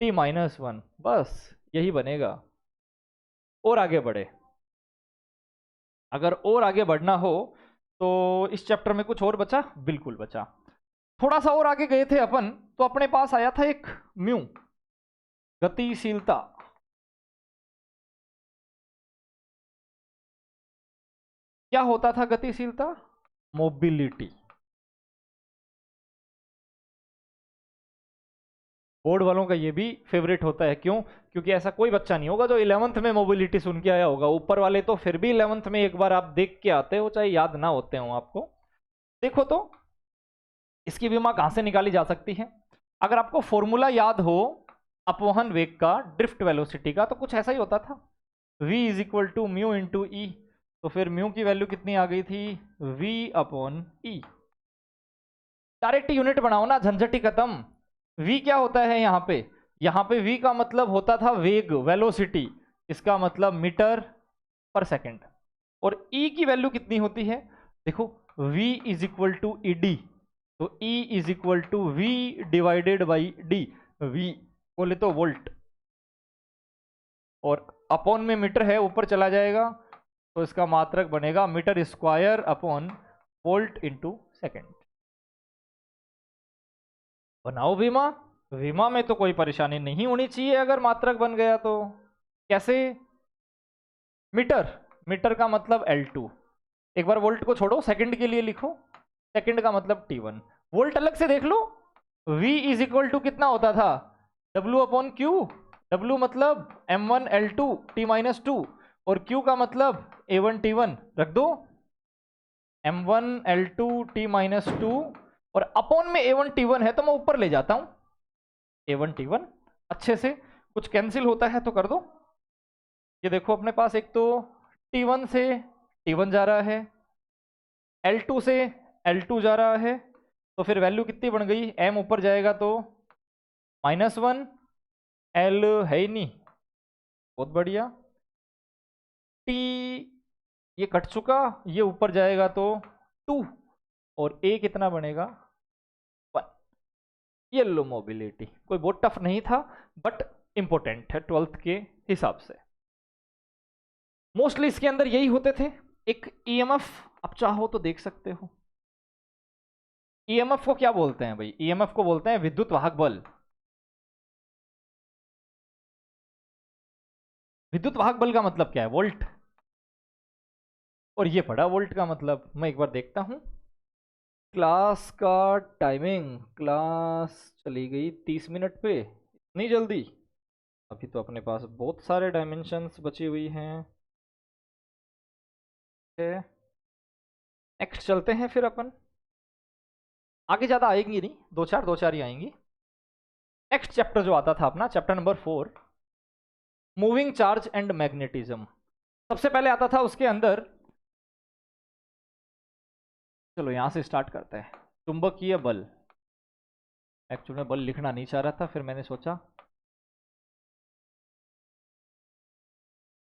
t-1, बस यही बनेगा। और आगे बढ़े, अगर और आगे बढ़ना हो तो इस चैप्टर में कुछ और बचा, बिल्कुल बचा। थोड़ा सा और आगे गए थे अपन तो अपने पास आया था एक म्यू, गतिशीलता। क्या होता था गतिशीलता? मोबिलिटी। बोर्ड वालों का ये भी फेवरेट होता है, क्यों? क्योंकि ऐसा कोई बच्चा नहीं होगा जो 11th में मोबिलिटी सुन के आया होगा। ऊपर वाले तो फिर भी 11th में एक बार आप देख के आते हो, चाहे याद ना होते हो आपको। देखो तो इसकी विमा कहां से निकाली जा सकती है? अगर आपको फॉर्मूला याद हो अपवहन वेग का, ड्रिफ्ट वेलोसिटी का, तो कुछ ऐसा ही होता था, v is equal to mu into E. तो फिर म्यू की वैल्यू कितनी आ गई थी? v अपॉन ई। डायरेक्ट यूनिट बनाओ ना, झंझट ही खत्म। v क्या होता है यहाँ पे? यहाँ पे v का मतलब होता था वेग, वेलोसिटी, इसका मतलब मीटर पर सेकंड। और e की वैल्यू कितनी होती है? देखो v is equal to E D, तो E is equal to V divided by D. V बोले तो वोल्ट, और अपॉन में मीटर है, ऊपर चला जाएगा तो इसका मात्रक बनेगा metre square upon volt into second. बनाओ विमा। विमा में तो कोई परेशानी नहीं होनी चाहिए अगर मात्रक बन गया तो। कैसे? मीटर का मतलब L2। एक बार वोल्ट को छोड़ो, सेकंड के लिए लिखो, सेकंड का मतलब T1। वोल्ट अलग से देख लो, V इज इक्वल टू कितना होता था? W upon Q. W मतलब M1 L2 T-2, और Q का मतलब A1 T1 रख दो, M1 L2 T-2, और अपॉन में A1 T1 है तो मैं ऊपर ले जाता हूं A1 T1। अच्छे से कुछ कैंसिल होता है तो कर दो। ये देखो अपने पास एक तो T1 से T1 जा रहा है, L2 से L2 जा रहा है, तो फिर वैल्यू कितनी बन गई? M ऊपर जाएगा तो -1, L है ही नहीं, बहुत बढ़िया। T ये कट चुका, ये ऊपर जाएगा तो 2, और A कितना बनेगा? 1। येलो मोबिलिटी कोई बहुत टफ नहीं था, बट इंपॉर्टेंट है 12th के हिसाब से। मोस्टली इसके अंदर यही होते थे। एक ईएमएफ आप चाहो तो देख सकते हो। ईएमएफ को क्या बोलते हैं भाई? ईएमएफ को बोलते हैं विद्युत वाहक बल। विद्युत वाहक बल का मतलब क्या है? वोल्ट। और ये पड़ा वोल्ट का मतलब। मैं एक बार देखता हूं क्लास का टाइमिंग। क्लास चली गई 30 मिनट पे, इतनी जल्दी? अभी तो अपने पास बहुत सारे डायमेंशंस बची हुई हैं। नेक्स्ट चलते हैं फिर अपन। आगे ज़्यादा आएंगी नहीं, दो चार ही आएंगी। नेक्स्ट चैप्टर जो आता था अपना, chapter number 4, moving charge and magnetism. सबसे पहले आता था उसके अंदर, चलो यहां से स्टार्ट करते हैं, चुंबकीय बल। एक्चुअली में बल लिखना नहीं चाह रहा था, फिर मैंने सोचा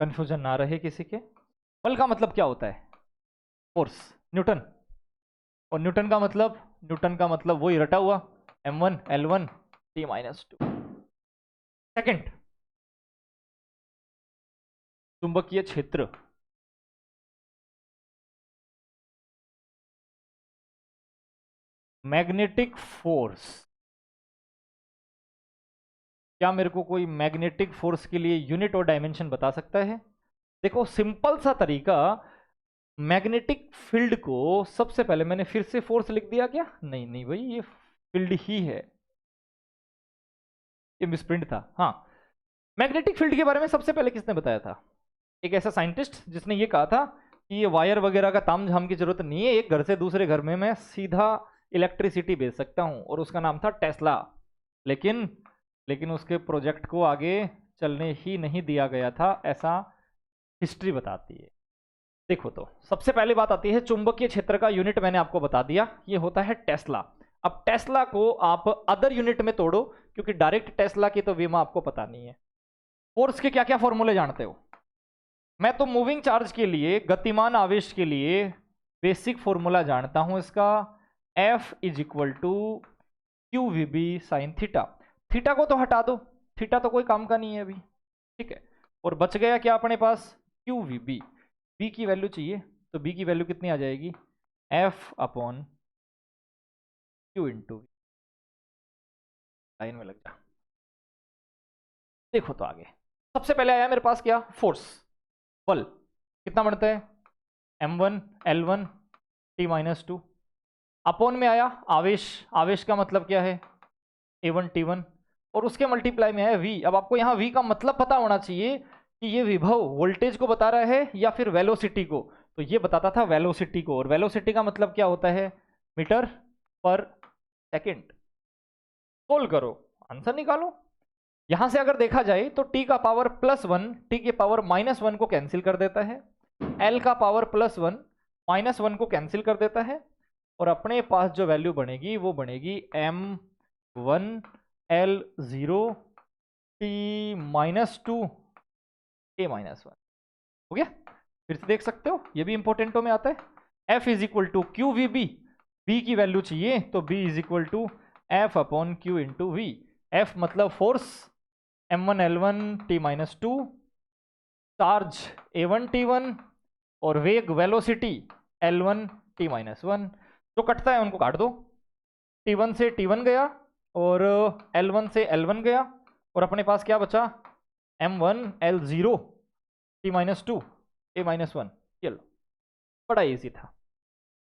कंफ्यूजन ना रहे किसी के। बल का मतलब क्या होता है? Force, Newton. और न्यूटन का मतलब वही रटा हुआ M1 L1 T-2। सेकंड, चुंबकीय क्षेत्र। Magnetic force. क्या मेरे को कोई मैग्नेटिक फोर्स के लिए यूनिट और डायमेंशन बता सकता है? देखो सिंपल सा तरीका, मैग्नेटिक फील्ड को सबसे पहले मैंने फिर से फोर्स लिख दिया क्या? नहीं नहीं भाई, ये फील्ड ही है। ये मिसप्रिंट था। हाँ, मैग्नेटिक फील्ड के बारे में सबसे पहले किसने बताया था? एक ऐसा साइंटिस्ट जिसने ये कहा था कि ये वायर वगैरह का तामझाम की जरूरत नहीं है, एक घर से दूसरे घर में मैं सीधा इलेक्ट्रिसिटी भेज सकता हूँ, और उसका नाम था टेस्ला। लेकिन उसके प्रोजेक्ट को आगे चलने ही नहीं दिया गया था, ऐसा हिस्ट्री बताती है। देखो तो सबसे पहले बात आती है चुंबकीय क्षेत्र का यूनिट, मैंने आपको बता दिया, ये होता है टेस्ला। अब टेस्ला को आप अदर यूनिट में तोड़ो, क्योंकि डायरेक्ट टेस्ला की तो विमा आपको पता नहीं है। फोर्स के क्या क्या फॉर्मूले जानते हो? मैं तो मूविंग चार्ज के लिए, गतिमान आवेश के लिए बेसिक फॉर्मूला जानता हूं इसका, F is equal to Q V B sine theta. Theta को तो हटा दो, थीटा तो कोई काम का नहीं है अभी, ठीक है। और बच गया क्या अपने पास? Q V B. बी की वैल्यू चाहिए, तो बी की वैल्यू कितनी आ जाएगी? F upon Q into V. Line में लग जा। देखो तो आगे सबसे पहले आया मेरे पास क्या? फोर्स, बल। कितना बढ़ता है? m1 l1 t minus two. Upon में आया आवेश, आवेश का मतलब क्या है? a1 t1, और उसके मल्टीप्लाई में आया v। अब आपको यहाँ v का मतलब पता होना चाहिए कि ये विभव वोल्टेज को बता रहा है या फिर वेलोसिटी को। तो ये बताता था वेलोसिटी को, और वेलोसिटी का मतलब क्या होता है? मीटर पर सेकेंड। सोल्व करो, आंसर निकालो। यहां से अगर देखा जाए तो t का पावर +1 t के पावर -1 को कैंसिल कर देता है, l का पावर +1 -1 को कैंसिल कर देता है, और अपने पास जो वैल्यू बनेगी वो बनेगी m1 l0 t -2 a -1। हो गया? फिर से देख सकते हो, ये भी इंपॉर्टेंटो में आता है। F is equal to Q V B, B की वैल्यू चाहिए तो B is equal to F upon Q into V. F मतलब force m1 l1 t -2, charge a1 t1, और वेग वेलोसिटी l1 t -1। जो कटता है उनको काट दो, t1 से t1 गया और l1 से l1 गया, और अपने पास क्या बचा? m1 l0 t -2 a -1। चलो, बड़ा इजी था।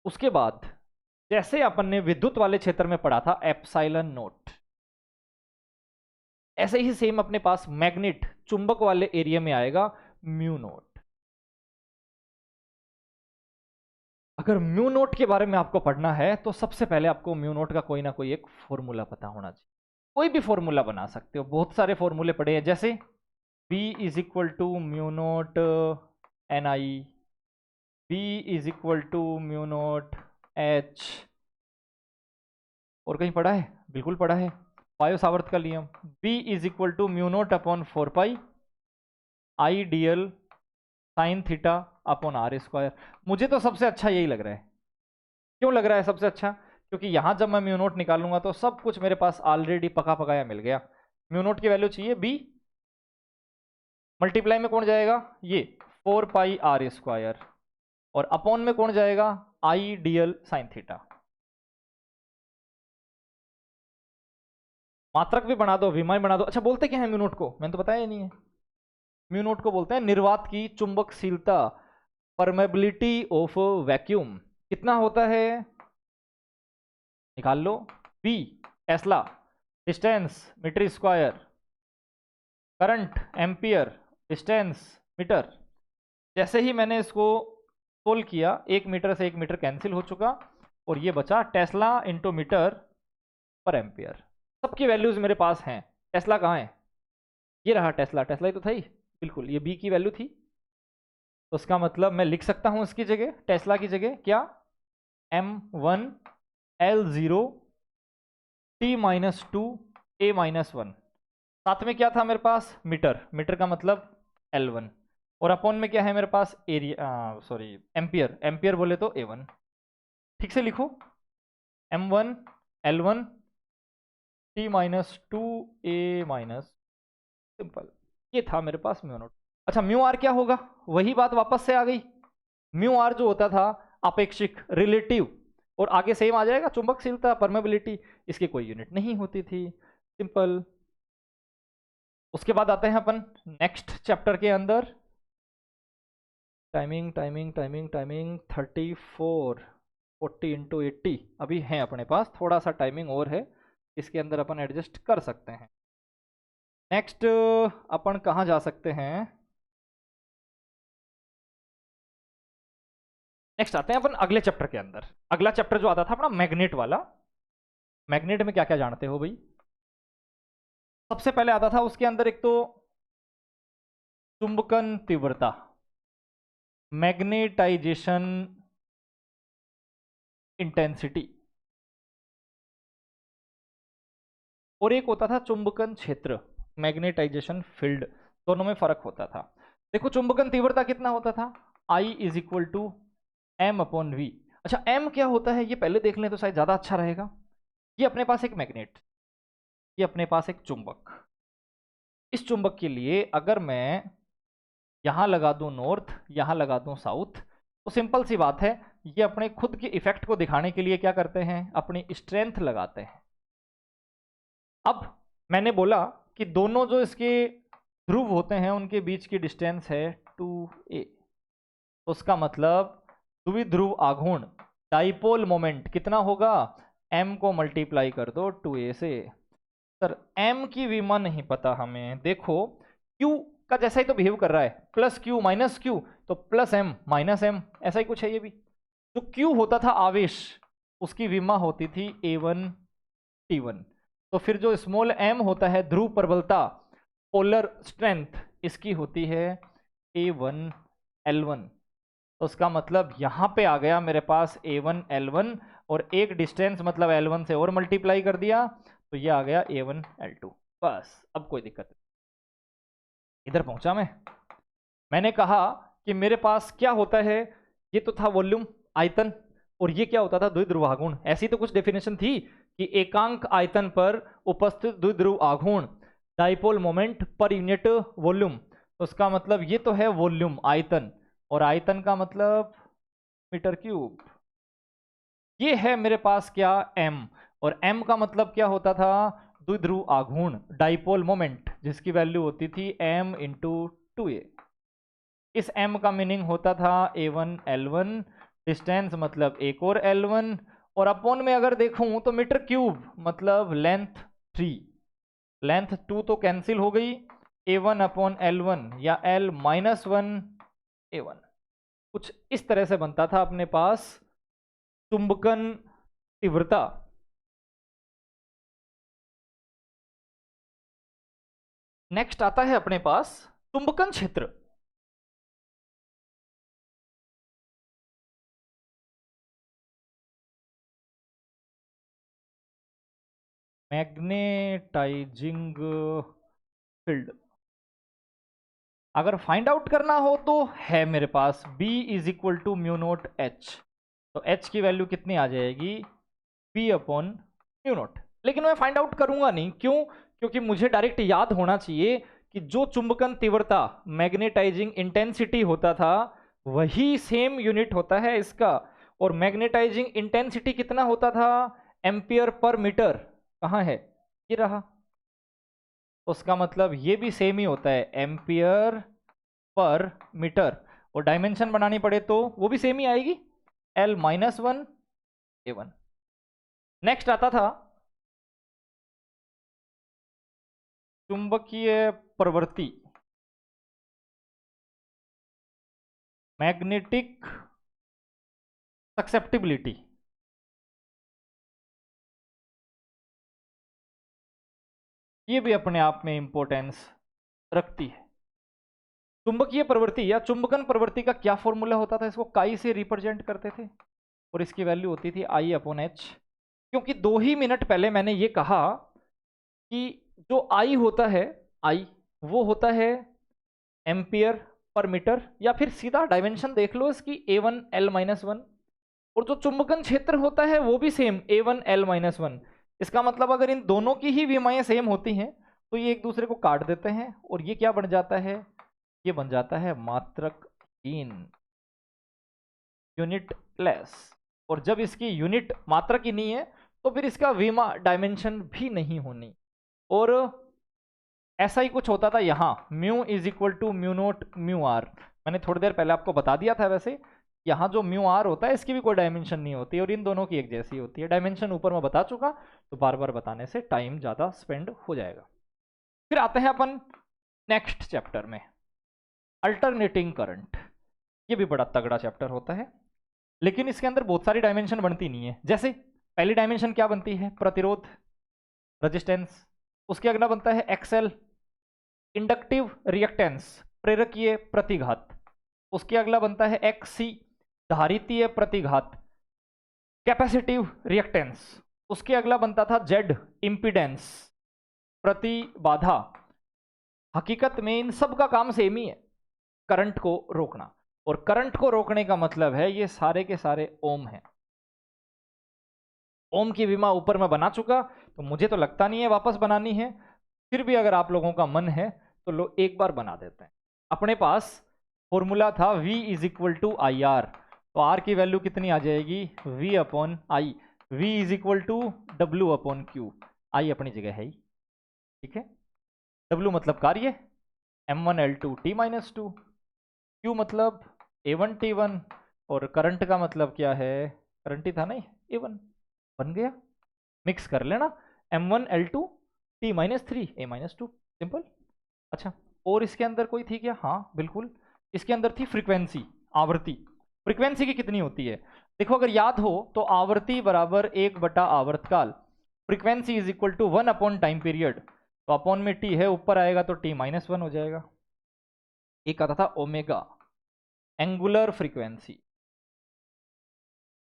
उसके बाद जैसे अपन ने विद्युत वाले क्षेत्र में पढ़ा था एप्सिलॉन नोट, ऐसे ही सेम अपने पास मैग्नेट चुंबक वाले एरिया में आएगा म्यू नोट। अगर म्यू नोट के बारे में आपको पढ़ना है तो सबसे पहले आपको म्यू नोट का कोई ना कोई एक फॉर्मूला पता होना चाहिए। कोई भी फॉर्मूला बना सकते हो, बहुत सारे फॉर्मूले पड़े हैं, जैसे B is equal to mu naught N I, B is equal to mu naught H. और कहीं पढ़ा है? बिल्कुल पढ़ा है, पायो सावर्त का नियम। B is equal to mu naught upon 4 pi I D L sine theta upon R square. मुझे तो सबसे अच्छा यही लग रहा है। क्यों लग रहा है सबसे अच्छा? क्योंकि यहां जब मैं म्यू नोट निकालूंगा तो सब कुछ मेरे पास ऑलरेडी पका पकाया मिल गया। म्यू नोट की वैल्यू चाहिए B, मल्टीप्लाई में कौन जाएगा? ये 4 पाई आर स्क्वायर, और अपॉन में कौन जाएगा? आई डी एल साइन थीटा। मात्रक भी बना दो, विमा बना दो। अच्छा, बोलते क्या है म्यू नोट को? मैंने तो बताया ही नहीं है। म्यू नोट को बोलते हैं निर्वात की चुंबकशीलता, परमेबिलिटी ऑफ वैक्यूम। कितना होता है? निकाल लो। B tesla, distance metre square, current ampere, distance metre. जैसे ही मैंने इसको सोल्व किया, 1 मीटर से 1 मीटर कैंसिल हो चुका, और ये बचा टेस्ला इंटू मीटर पर एम्पियर। सबकी वैल्यूज मेरे पास हैं। टेस्ला कहाँ है? ये रहा टेस्ला, टेस्ला ही तो था ही, बिल्कुल ये बी की वैल्यू थी। तो उसका मतलब मैं लिख सकता हूं इसकी जगह, टेस्ला की जगह क्या? m1 l0 t -2 a -1। साथ में क्या था मेरे पास? मीटर, मीटर का मतलब l1, और अपॉन में क्या है मेरे पास? एरिया, सॉरी एम्पियर, एम्पियर बोले तो a1। ठीक से लिखो, m1 l1 t -2 a simple. ये था मेरे पास म्यू नोट। अच्छा, म्यू आर क्या होगा? वही बात वापस से आ गई। म्यू आर जो होता था अपेक्षिक, रिलेटिव, और आगे सेम आ जाएगा चुंबकशीलता, परमेबिलिटी, इसकी कोई यूनिट नहीं होती थी, सिंपल। उसके बाद आते हैं अपन नेक्स्ट चैप्टर के अंदर। Timing timing timing timing 34 40 into 80 अभी है अपने पास, थोड़ा सा टाइमिंग और है, इसके अंदर अपन एडजस्ट कर सकते हैं। नेक्स्ट अपन कहाँ जा सकते हैं? नेक्स्ट आते हैं अपन अगले चैप्टर के अंदर। अगला चैप्टर जो आता था अपना मैग्नेट वाला। मैग्नेट में क्या क्या जानते हो भाई? सबसे पहले आता था उसके अंदर एक तो चुंबकन तीव्रता, मैग्नेटाइजेशन इंटेंसिटी, और एक होता था चुंबकन क्षेत्र, मैग्नेटाइजेशन फील्ड। दोनों में फर्क होता था। देखो चुंबकन तीव्रता कितना होता था, I is equal to M upon V. अच्छा एम क्या होता है ये पहले देख लें तो शायद ज्यादा अच्छा रहेगा। ये अपने पास एक मैग्नेट, ये अपने पास एक चुंबक। इस चुंबक के लिए अगर मैं यहां लगा दूं नॉर्थ, यहां लगा दूं साउथ, तो सिंपल सी बात है, ये अपने खुद के इफेक्ट को दिखाने के लिए क्या करते हैं, अपनी स्ट्रेंथ लगाते हैं। अब मैंने बोला कि दोनों जो इसके ध्रुव होते हैं उनके बीच की डिस्टेंस है 2a। तो उसका मतलब द्विध्रुव आघूर्ण, डाइपोल मोमेंट कितना होगा, m को मल्टीप्लाई कर दो 2a से। सर m की विमा नहीं पता हमें। देखो q का जैसा ही तो बिहेव कर रहा है, प्लस क्यू माइनस क्यू, तो प्लस एम माइनस एम, ऐसा ही कुछ है ये भी। जो q होता था आवेश, उसकी विमा होती थी a1 t1। तो फिर जो स्मॉल m होता है ध्रुव प्रबलता, पोलर स्ट्रेंथ, इसकी होती है a1 l1। तो उसका मतलब यहां पे आ गया मेरे पास a1 l1, और एक डिस्टेंस मतलब l1 से और मल्टीप्लाई कर दिया, तो ये आ गया a1 l2। बस अब कोई दिक्कत नहीं, इधर पहुंचा मैं। मैंने कहा कि मेरे पास क्या होता है, ये तो था वॉल्यूम आयतन, और ये क्या होता था द्विध्रुव आघूर्ण। ऐसी तो कुछ डेफिनेशन थी कि एकांक आयतन पर उपस्थित द्विध्रुव आघूर्ण, dipole moment per unit volume. तो उसका मतलब ये तो है वॉल्यूम आयतन, और आयतन का मतलब मीटर क्यूब। ये है मेरे पास क्या m, और m का मतलब क्या होता था, द्विध्रुव आघूर्ण, डाइपोल मोमेंट, जिसकी वैल्यू होती थी m इंटू 2a। इस m का मीनिंग होता था a1 l1, डिस्टेंस मतलब एक और l1, और अपॉन में अगर देखूं तो मीटर क्यूब मतलब लेंथ 3, लेंथ 2 तो कैंसिल हो गई, a1 अपॉन l1 या l माइनस 1 a1। कुछ इस तरह से बनता था अपने पास चुंबकन तीव्रता। नेक्स्ट आता है अपने पास चुंबकन क्षेत्र। मैग्नेटाइजिंग फील्ड अगर फाइंड आउट करना हो तो है मेरे पास B is equal to mu naught H। तो H की वैल्यू कितनी आ जाएगी, B अपॉन म्यू नोट। लेकिन मैं फाइंड आउट करूंगा नहीं, क्यों, क्योंकि मुझे डायरेक्ट याद होना चाहिए कि जो चुंबकन तीव्रता, मैग्नेटाइजिंग इंटेंसिटी होता था, वही सेम यूनिट होता है इसका। और मैग्नेटाइजिंग इंटेंसिटी कितना होता था, एम्पियर पर मीटर। कहाँ है, ये रहा। उसका मतलब ये भी सेम ही होता है, एम्पियर पर मीटर। और डायमेंशन बनानी पड़े तो वो भी सेम ही आएगी, L माइनस 1 A1। नेक्स्ट आता था चुंबकीय प्रवृत्ति, मैग्नेटिक सक्सेप्टिबिलिटी। ये भी अपने आप में इंपॉर्टेंस रखती है। चुंबकीय प्रवृत्ति या चुंबकन प्रवृत्ति का क्या फॉर्मूला होता था, इसको काई से रिप्रेजेंट करते थे, और इसकी वैल्यू होती थी I अपॉन एच। क्योंकि 2 ही मिनट पहले मैंने ये कहा कि जो I होता है, I वो होता है एम्पियर पर मीटर, या फिर सीधा डायमेंशन देख लो इसकी A1 L माइनस 1। और जो चुंबकन क्षेत्र होता है वो भी सेम A1 L माइनस 1। इसका मतलब अगर इन दोनों की ही विमाएं सेम होती हैं तो ये एक दूसरे को काट देते हैं, और ये क्या बन जाता है, ये बन जाता है मात्रकहीन, यूनिटलेस। और जब इसकी यूनिट मात्रक ही नहीं है तो फिर इसका विमा डायमेंशन भी नहीं होनी। और ऐसा ही कुछ होता था यहाँ, mu is equal to mu naught mu R. मैंने थोड़ी देर पहले आपको बता दिया था। वैसे यहाँ जो म्यू आर होता है इसकी भी कोई डायमेंशन नहीं होती, और इन दोनों की एक जैसी होती है। डायमेंशन ऊपर मैं बता चुका, तो बार बार बताने से टाइम ज़्यादा स्पेंड हो जाएगा। फिर आते हैं अपन नेक्स्ट चैप्टर में, अल्टरनेटिंग करंट। ये भी बड़ा तगड़ा चैप्टर होता है, लेकिन इसके अंदर बहुत सारी डायमेंशन बनती नहीं है। जैसे पहली डायमेंशन क्या बनती है, प्रतिरोध, रेजिस्टेंस। उसके अगला बनता है एक्सएल, इंडक्टिव रिएक्टेंस, प्रेरकीय प्रतिघात। उसके अगला बनता है एक्सी, धारितीय प्रतिघात, कैपेसिटिव रिएक्टेंस। उसके अगला बनता था जेड, इंपिडेंस, प्रतिबाधा। हकीकत में इन सब का काम सेम ही है, करंट को रोकना। और करंट को रोकने का मतलब है ये सारे के सारे ओम हैं। ओम की विमा ऊपर मैं बना चुका, तो मुझे तो लगता नहीं है वापस बनानी है। फिर भी अगर आप लोगों का मन है तो लो एक बार बना देते हैं। अपने पास फॉर्मूला था V is equal to I R, तो R की वैल्यू कितनी आ जाएगी, V upon I. V is equal to W upon Q, I अपनी जगह है ही, ठीक है। W मतलब कार्य, M1L2 T माइनस 2, Q मतलब A1 T1, और करंट का मतलब क्या है, करंट ही था नहीं, A1 बन गया। मिक्स कर लेना, M1L2 T minus 3 A minus 2, simple. अच्छा, और इसके अंदर कोई थी क्या, हाँ बिल्कुल, इसके अंदर थी फ्रीक्वेंसी, आवृत्ति। फ्रीक्वेंसी की कितनी होती है, देखो अगर याद हो तो आवृत्ति बराबर 1/, आवर्तकाल। Frequency is equal to 1 upon time period, तो अपॉन में टी है, ऊपर आएगा तो T माइनस 1 हो जाएगा। एक आता था ओमेगा, एंगुलर फ्रीक्वेंसी,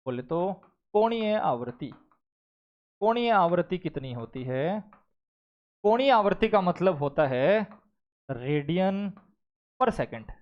बोले तो कोणीय आवृत्ति। कोणीय आवृत्ति कितनी होती है, कोणीय आवृत्ति का मतलब होता है रेडियन पर सेकंड।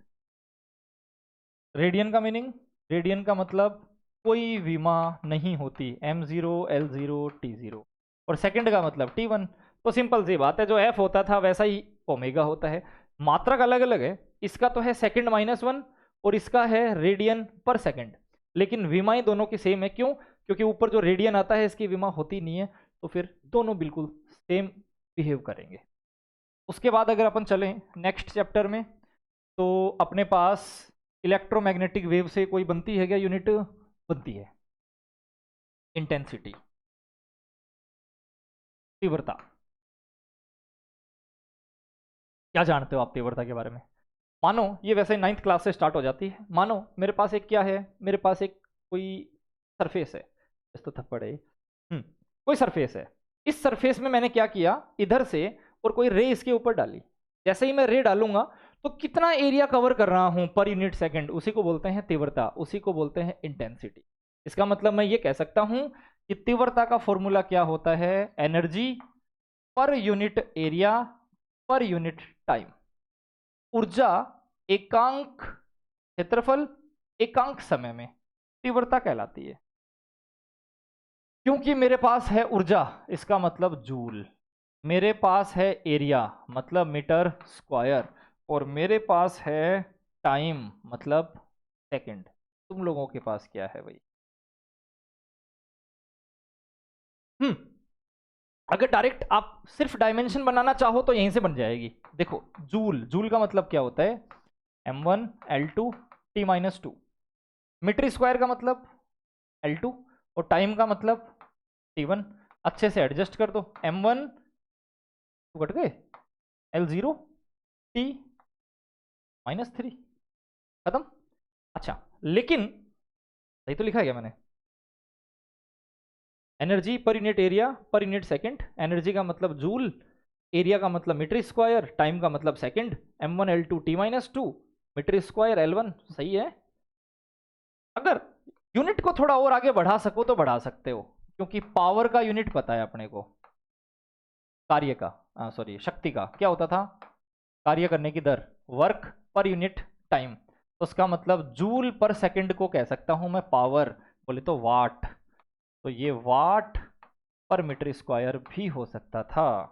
रेडियन का मीनिंग, रेडियन का मतलब कोई विमा नहीं होती, M0 L0 T0, और सेकंड का मतलब T1। तो सिंपल सी बात है, जो F होता था वैसा ही ओमेगा होता है। मात्रक अलग अलग है, इसका तो है सेकंड माइनस 1 और इसका है रेडियन पर सेकंड, लेकिन विमाएं दोनों की सेम है। क्यों, क्योंकि ऊपर जो रेडियन आता है इसकी विमा होती नहीं है, तो फिर दोनों बिल्कुल सेम बिहेव करेंगे। उसके बाद अगर अपन चलें नेक्स्ट चैप्टर में, तो अपने पास इलेक्ट्रोमैग्नेटिक वेव से कोई बनती है क्या यूनिट, बनती है इंटेंसिटी, तीव्रता। क्या जानते हो आप तीव्रता के बारे में, मानो ये वैसे 9th क्लास से स्टार्ट हो जाती है। मानो मेरे पास एक क्या है, मेरे पास एक कोई सरफेस है, इस तो थप्पड़ है, कोई सरफेस है। इस सरफेस में मैंने क्या किया, इधर से और कोई रे इसके ऊपर डाली। जैसे ही मैं रे डालूंगा तो कितना एरिया कवर कर रहा हूं पर यूनिट सेकंड, उसी को बोलते हैं तीव्रता, उसी को बोलते हैं इंटेंसिटी। इसका मतलब मैं ये कह सकता हूं कि तीव्रता का फॉर्मूला क्या होता है, energy per unit area per unit time. ऊर्जा एकांक क्षेत्रफल एकांक समय में तीव्रता कहलाती है। क्योंकि मेरे पास है ऊर्जा, इसका मतलब जूल, मेरे पास है एरिया मतलब मीटर स्क्वायर, और मेरे पास है टाइम मतलब सेकंड। तुम लोगों के पास क्या है भाई, अगर डायरेक्ट आप सिर्फ डायमेंशन बनाना चाहो तो यहीं से बन जाएगी। देखो जूल, जूल का मतलब क्या होता है, M1L2 T minus 2, metre square का मतलब L2, और टाइम का मतलब T1। अच्छे से एडजस्ट कर दो, M1 कट गए, L0 T माइनस 3, खत्म। अच्छा लेकिन सही तो लिखा है क्या मैंने, energy per unit area per unit second, energy का मतलब जूल, एरिया का मतलब मीटर स्क्वायर, टाइम का मतलब second, M1L2 T minus 2 metre square L1, सही है। अगर यूनिट को थोड़ा और आगे बढ़ा सको तो बढ़ा सकते हो, क्योंकि पावर का यूनिट पता है अपने को, कार्य का सॉरी शक्ति का क्या होता था, कार्य करने की दर, वर्क पर यूनिट टाइम, तो उसका मतलब जूल पर सेकंड को कह सकता हूं मैं पावर, बोले तो वाट, तो ये वाट पर मीटर स्क्वायर भी हो सकता था,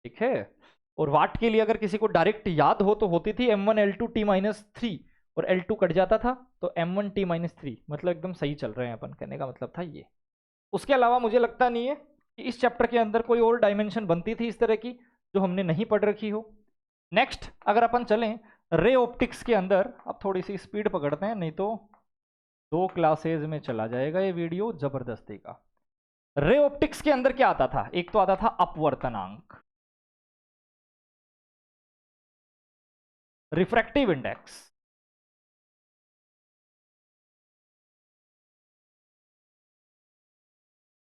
ठीक है। और वाट के लिए अगर किसी को डायरेक्ट याद हो तो होती थी M1L2 T माइनस 3, और L2 कट जाता था तो M1 T माइनस 3, मतलब एकदम सही चल रहे हैं अपन, कहने का मतलब था ये। उसके अलावा मुझे लगता नहीं है कि इस चैप्टर के अंदर कोई और डायमेंशन बनती थी इस तरह की जो हमने नहीं पढ़ रखी हो। नेक्स्ट अगर अपन चलें रे ऑप्टिक्स के अंदर, अब थोड़ी सी स्पीड पकड़ते हैं नहीं तो 2 क्लासेज में चला जाएगा ये वीडियो जबरदस्ती का। रे ऑप्टिक्स के अंदर क्या आता था, एक तो आता था अपवर्तनांक, रिफ्रैक्टिव इंडेक्स।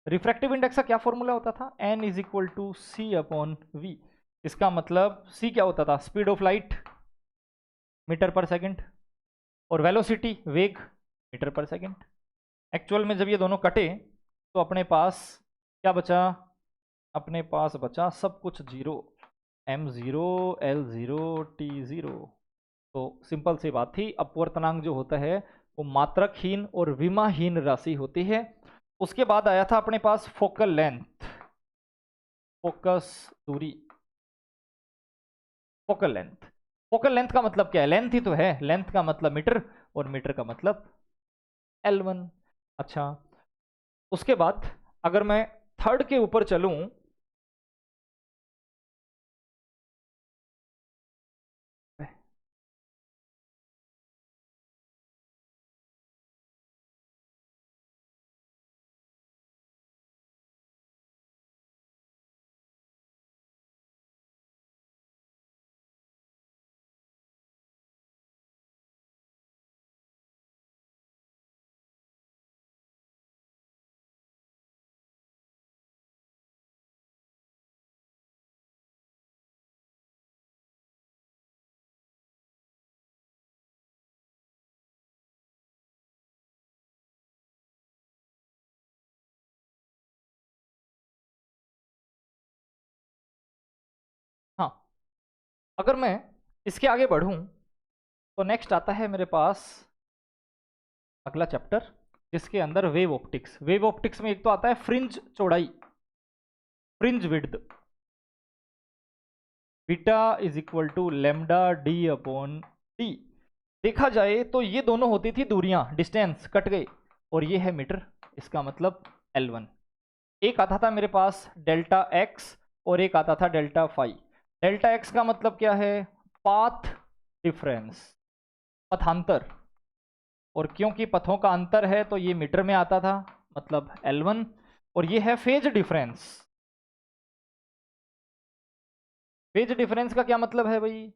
रिफ्रैक्टिव इंडेक्स का क्या फॉर्मूला होता था? n is equal to C upon V. इसका मतलब c क्या होता था? Speed of light metre per second, और वेलोसिटी वेग मीटर पर सेकंड। एक्चुअल में जब ये दोनों कटे तो अपने पास क्या बचा? अपने पास बचा सब कुछ जीरो, m0 l0 t0। तो सिंपल सी बात थी, अपवर्तनांक जो होता है वो मात्रकहीन और विमाहीन राशि होती है। उसके बाद आया था अपने पास फोकल लेंथ, फोकस दूरी, फोकल लेंथ। फोकल लेंथ का मतलब क्या है? लेंथ ही तो है, लेंथ का मतलब मीटर और मीटर का मतलब L1। अच्छा, उसके बाद अगर मैं थर्ड के ऊपर चलूं, हाँ, अगर मैं इसके आगे बढ़ूं तो नेक्स्ट आता है मेरे पास अगला चैप्टर, जिसके अंदर वेव ऑप्टिक्स। वेव ऑप्टिक्स में एक तो आता है फ्रिंज चौड़ाई, fringe width, beta is equal to lambda D upon D. देखा जाए तो ये दोनों होती थी दूरियां, डिस्टेंस कट गए, और ये है मीटर, इसका मतलब L1। एक आता था मेरे पास डेल्टा एक्स और एक आता था डेल्टा फाई। डेल्टा एक्स का मतलब क्या है? पाथ डिफरेंस, पथांतर, और क्योंकि पथों का अंतर है तो ये मीटर में आता था, मतलब L1। और ये है फेज डिफरेंस। फेज डिफरेंस का क्या मतलब है भाई?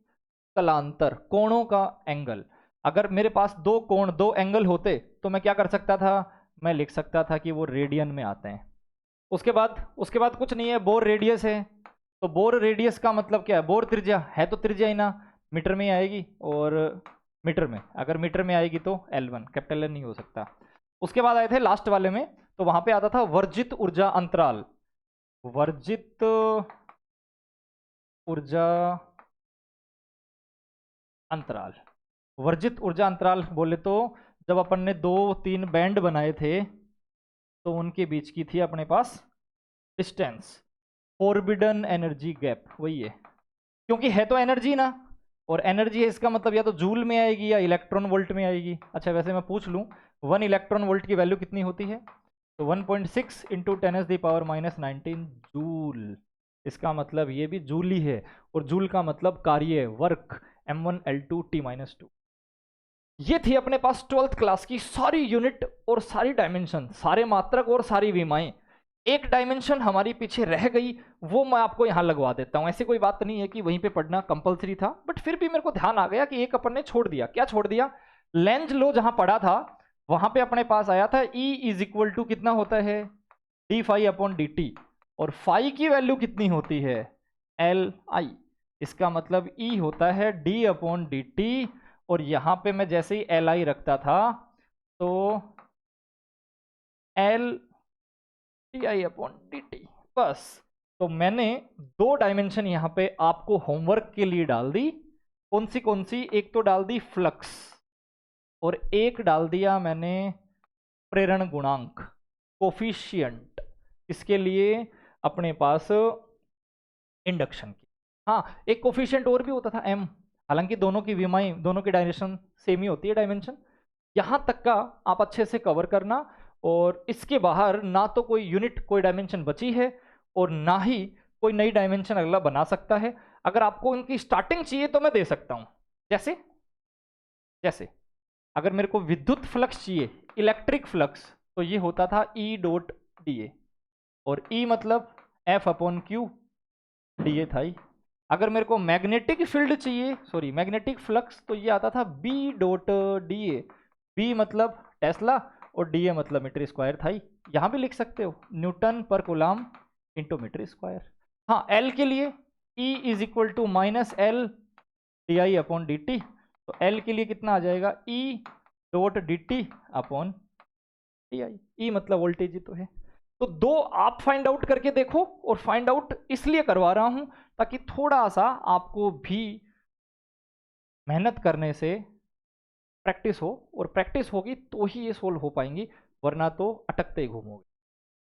कलांतर, कोणों का एंगल। अगर मेरे पास दो कोण, दो एंगल होते तो मैं क्या कर सकता था? मैं लिख सकता था कि वो रेडियन में आते हैं। उसके बाद कुछ नहीं है, बोर रेडियस है। तो बोर रेडियस का मतलब क्या है? बोर त्रिज्या है, तो त्रिज्या ही ना मीटर में आएगी, और मीटर में, अगर मीटर में आएगी तो L1, कैपिटल L नहीं हो सकता। उसके बाद आए थे लास्ट वाले में, तो वहां पे आता था वर्जित ऊर्जा अंतराल। वर्जित ऊर्जा अंतराल, वर्जित ऊर्जा अंतराल बोले तो जब अपन ने 2-3 बैंड बनाए थे तो उनके बीच की थी अपने पास डिस्टेंस, फोरबिडन एनर्जी गैप, वही है। क्योंकि है तो एनर्जी ना, और एनर्जी है इसका मतलब या तो जूल में आएगी या इलेक्ट्रॉन वोल्ट में आएगी। अच्छा, वैसे मैं पूछ लूँ 1 इलेक्ट्रॉन वोल्ट की वैल्यू कितनी होती है? तो 1.6 इंटू 10⁻⁻19 जूल। इसका मतलब ये भी जूल ही है, और जूल का मतलब कार्य, वर्क, M1L2T-2। ये थी अपने पास 12th क्लास की सारी यूनिट और सारी डायमेंशन, सारे मात्रक और सारी विमाएं। एक डायमेंशन हमारी पीछे रह गई, वो मैं आपको यहां लगवा देता हूं। ऐसी कोई बात नहीं है कि वहीं पे पढ़ना कंपलसरी था, बट फिर भी मेरे को ध्यान आ गया कि एक अपन ने छोड़ दिया। क्या छोड़ दिया? लेंज लो जहां पढ़ा था वहां पे अपने पास आया था E इज इक्वल टू कितना होता है? D phi upon D T, और फाई की वैल्यू कितनी होती है? Li। इसका मतलब E होता है D अपॉन डी टी, और यहां पे मैं जैसे ही Li रखता था तो L T upon D T, बस। तो मैंने दो डायमेंशन यहां पे आपको होमवर्क के लिए डाल दी। कौन सी? एक तो डाल दी फ्लक्स, और एक डाल दिया मैंने प्रेरण गुणांक, कोफिशियंट। इसके लिए अपने पास इंडक्शन की। हाँ, एक कोफिशियंट और भी होता था M। हालांकि दोनों की विमाएं, दोनों की डायमेंशन सेम ही होती है डायमेंशन। यहां तक का आप अच्छे से कवर करना, और इसके बाहर ना तो कोई यूनिट, कोई डायमेंशन बची है, और ना ही कोई नई डायमेंशन अगला बना सकता है। अगर आपको इनकी स्टार्टिंग चाहिए तो मैं दे सकता हूं। जैसे जैसे अगर मेरे को विद्युत फ्लक्स चाहिए, इलेक्ट्रिक फ्लक्स, तो ये होता था E डॉट डी ए, और E मतलब F अपॉन क्यू, डी ए था ही। अगर मेरे को मैग्नेटिक फील्ड चाहिए, सॉरी मैग्नेटिक फ्लक्स, तो ये आता था B dot D A. B मतलब टेस्ला और डी ए मतलब मीटर स्क्वायर था ही। यहाँ भी लिख सकते हो न्यूटन पर कूलम इंटू मीटर स्क्वायर। हाँ, एल के लिए E is equal to minus L D I upon D T. तो एल के लिए कितना आ जाएगा, E dot D T upon D I. E मतलब वोल्टेज ही तो है। तो दो आप फाइंड आउट करके देखो, और फाइंड आउट इसलिए करवा रहा हूं ताकि थोड़ा सा आपको भी मेहनत करने से प्रैक्टिस हो, और प्रैक्टिस होगी तो ही ये सोल्व हो पाएंगी, वरना तो अटकते ही घूमोगे।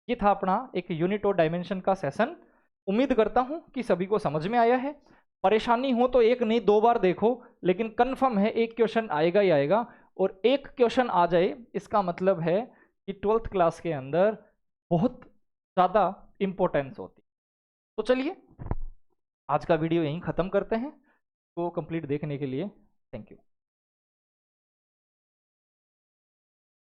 ये था अपना एक यूनिट और डायमेंशन का सेशन। उम्मीद करता हूं कि सभी को समझ में आया है। परेशानी हो तो एक नहीं 2 बार देखो, लेकिन कंफर्म है एक क्वेश्चन आएगा ही आएगा। और एक क्वेश्चन आ जाए इसका मतलब है कि 12th क्लास के अंदर बहुत ज़्यादा इंपॉर्टेंस होती। तो चलिए आज का वीडियो यहीं ख़त्म करते हैं। तो कंप्लीट देखने के लिए थैंक यू।